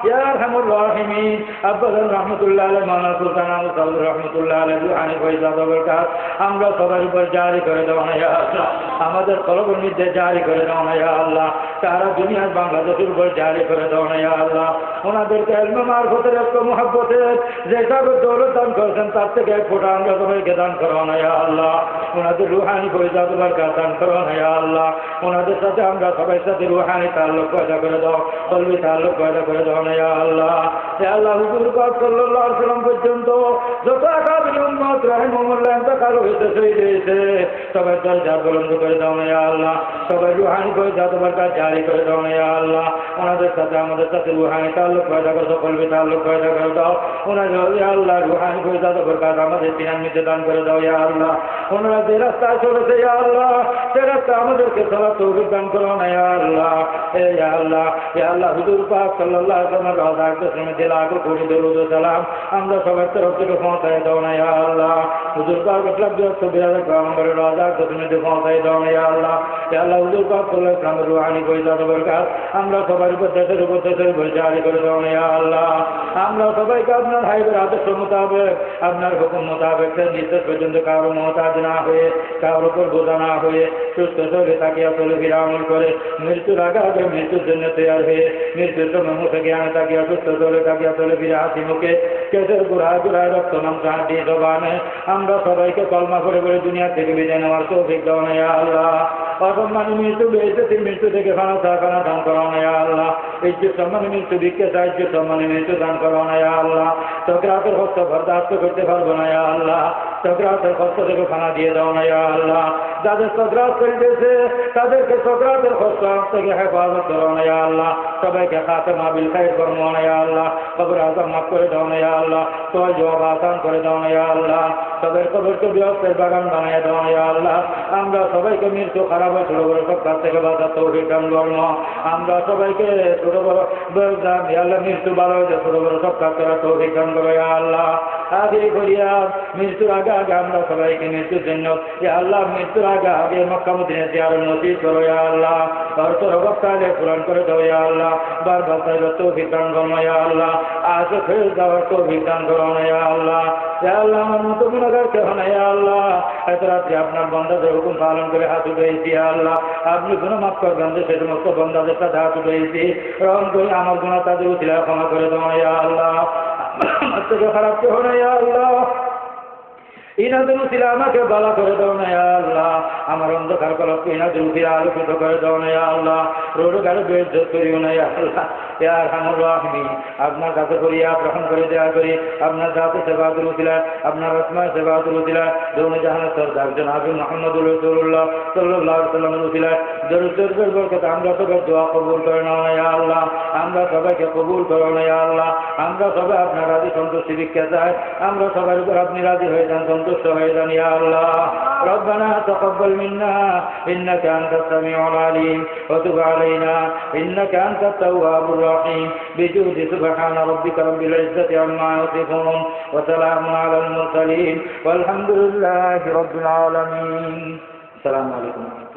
ইয়া আরহামুর রাহিমিন আব্বাদান রহমতুল্লাহ আলাইহি মাওলানা সুলতান আহমদ সাহেব রহমতুল্লাহ আলাইহি রুহানি ফয়সাত বরকাত আমরা সবার উপর জারি করে দাও না ইয়া আল্লাহ আমাদের কলবের মধ্যে জারি করে দাও না ইয়া আল্লাহ সারা দুনিয়ার বাংলাদেশের উপর জারি করে দাও না ইয়া আল্লাহ ওনাদেরকে ইলম মারফতের একটু মুহাব্বতের যেসব দৌলত দান করেছেন তার থেকে এক ফোঁটা আমরা সবাইকে দান করো না ইয়া আল্লাহ ওনাদের রুহানি ফয়সাত বরকাত দান করো না ইয়া আল্লাহ ওনাদের সাথে আমরা সবার সাথে রুহানি তাল্লুক পয়দা করে দাও কলবি তাল্লুক পয়দা করে দাও না ইয়া আল্লাহ ইয়া আল্লাহ হুজুর পাক সাল্লাল্লাহু আলাইহি ওয়াসাল্লাম পর্যন্ত যত আকাবির উম্মত রাহিমাহুল্লাহ ইন্তেকাল হইতে শহীদ হয়েছে সবাই দরজা বুলন্দ করে দাও না ইয়া আল্লাহ সবাই রুহানি ফয়সাত বরকাত জারি করে দাও না ইয়া আল্লাহ ওনাদের সাথে আমাদের সাথে রুহানি তাল্লুক পয়দা করে দাও কলবি তাল্লুক পয়দা করে দাও ওনাদের ইয়া আল্লাহ রুহানি ফয়সাত বরকাত আমাদের তিনান্বিতে দান করে দাও ইয়া আল্লাহ ওনারা যে রাস্তায় চলেছে ইয়া আল্লাহ সে রাস্তা আমাদেরকে চলার তৌফিক দান করো না ইয়া আল্লাহ ইয়া আল্লাহ ইয়া আল্লাহ হুজুর পাক সাল্লাল্লাহু আলাইহি ওয়াসাল্লাম রওজার কাছে দিলাগো কোটি দরুদ ও সালাম আমরা সবার তরফ থেকে পৌঁছায় দাও না ইয়া আল্লাহ হুজুর পাক মতলব যে সুবিধার কামরে রওজার কাছে পৌঁছায় দাও না ইয়া আল্লাহ হুজুর পাক সাল্লাল্লাহু আলাইহি ওয়াসাল্লাম রুহানি ফয়সাত বরকাত আমরা সবার উপর দেশের উপর জারি করে দাও না ইয়া আল্লাহ আমরা সবাইকে আপনার হাইবের আদেশ মোতাবেক আপনার হুকুম মোতাবেক নির্দেশ পর্যন্ত কারো মহতাজ না হয়ে কারোর উপর বোঝা না হয়ে সুস্থ শরীরে তাকিয়া চলে ফিরে আমল করে মৃত্যুর আগে মৃত্যুর জন্য তৈরি হয়ে মৃত্যুর সময় মুখে জ্ঞানে তাকিয়া সুস্থ শরীরে তাকিয়া চলে ফিরে হাসি মুখে কেসের গুড়ায় রক্ত নাম শান্তি জবানে আমরা সবাইকে কলমা করে দুনিয়া থেকে বিদায় নেওয়ার তৌফিক দাও না ইয়া আল্লাহ অসম্মানী মৃত্যু বেঁচেছি মৃত্যু থেকে খানা দান করো না ইয়া আল্লাহ ইজ্জত সম্মানী মৃত্যু ভিক্ষে সাহায্য সম্মানী মৃত্যু দান করো না ইয়া আল্লাহ চক্রাতের কষ্ট বরদাস্ত করতে পারবো না ইয়া আল্লাহ চক্রাতের কষ্ট থেকে খানা দিয়ে দাও না ইয়া আল্লাহ যাদের চক্রাত করিতেছে তাদেরকে চক্রাতের কষ্ট থেকে হেফাজত করো না ইয়া আল্লাহ সবাইকে খাতে মাবিল খায়ের করবো না ইয়া আল্লাহ কবর আসাম মাফ করে দাও না ইয়া আল্লাহ সবাই জবাব আসান করে দাও না ইয়া আল্লাহ সবাই কবরকে ব্যবসার বাগান বানিয়ে দাও না ইয়া আল্লাহ আমরা সবাইকে মৃত্যু খারাপ হয় ছোট বড় সব কাছ থেকে বাঁচার তৌফিক দান করবো আমরা সবাইকে ছোট বড় আল্লাহ মৃত্যু ভালো হয়েছে ছোট বড় সব কাজ করার তৌফিক দান করো ইয়া আল্লাহ আগে করিয়া মৃত্যুর আগে আগে আমরা সবাইকে মৃত্যুর জন্য ইয়া আল্লাহ মৃত্যুর আগে আগে মক্কা মদিনা জিয়ারত নসিব করো ইয়া আল্লাহ তোর অবস্থায় পূরণ করে দাও ইয়া আল্লাহ বারবার সাহেবের তৌফিক দান করো ইয়া আল্লাহ আজ ফের যাওয়ার তৌফিক দান করো ইয়া আল্লাহ ইয়া আল্লাহ আমার মতো গুনাহগার কেউ না ইয়া আল্লাহ এত রাত্রে আপনার বান্দাদের হুকুম পালন করে হাত উঠেছি ইয়া আল্লাহ আপনি গুনাহ মাফ করবেন যে সে সমস্ত বান্দাদের সাথে হাত উঠেছি রহম করে আমার গুনাহ তাদের উচিলায় ক্ষমা করে দাও ইয়া আল্লাহ আমার থেকে খারাপ কেউ না ইয়া আল্লাহ ইনাদের উচিলা আমাকে বালা করে দাও না ইয়া আল্লাহ আমার অন্ধকার কলক ইনাদের উচিলা আলোকিত করে দাও না ইয়া আল্লাহ রোডগারে বেজ্জত করিও না ইয়া আল্লাহ ইয়া আরহামুর রাহিমিন আপনার কাছে করিয়া গ্রহণ করে দেয়া করি আপনার জাতে সেবাতুল উচিলা আপনার আসমায়ে সেবাতুল উচিলা দৌনে জাহানের সরদার জনাব মুহাম্মদুর রাসূলুল্লাহ সাল্লাল্লাহু আলাইহি ওয়াসাল্লামের উচিলা দরুদ শরীফের বরকতে আমরা সবার দোয়া কবুল করে নাও না ইয়া আল্লাহ আমরা সবাইকে কবুল করো না ইয়া আল্লাহ আমরা সবাই আপনার রাজি সন্তুষ্টি ভিক্ষা চাই আমরা সবার উপর আপনি রাজি হয়ে যান সন্তুষ্ট হয়ে যান ইয়া আল্লাহ ربنا تقبل منا إنك أنت السميع العليم وتب علينا إنك أنت التواب الرحيم بجود سبحان ربك رب العزة عما يصفون وسلام على المرسلين والحمد لله رب العالمين السلام عليكم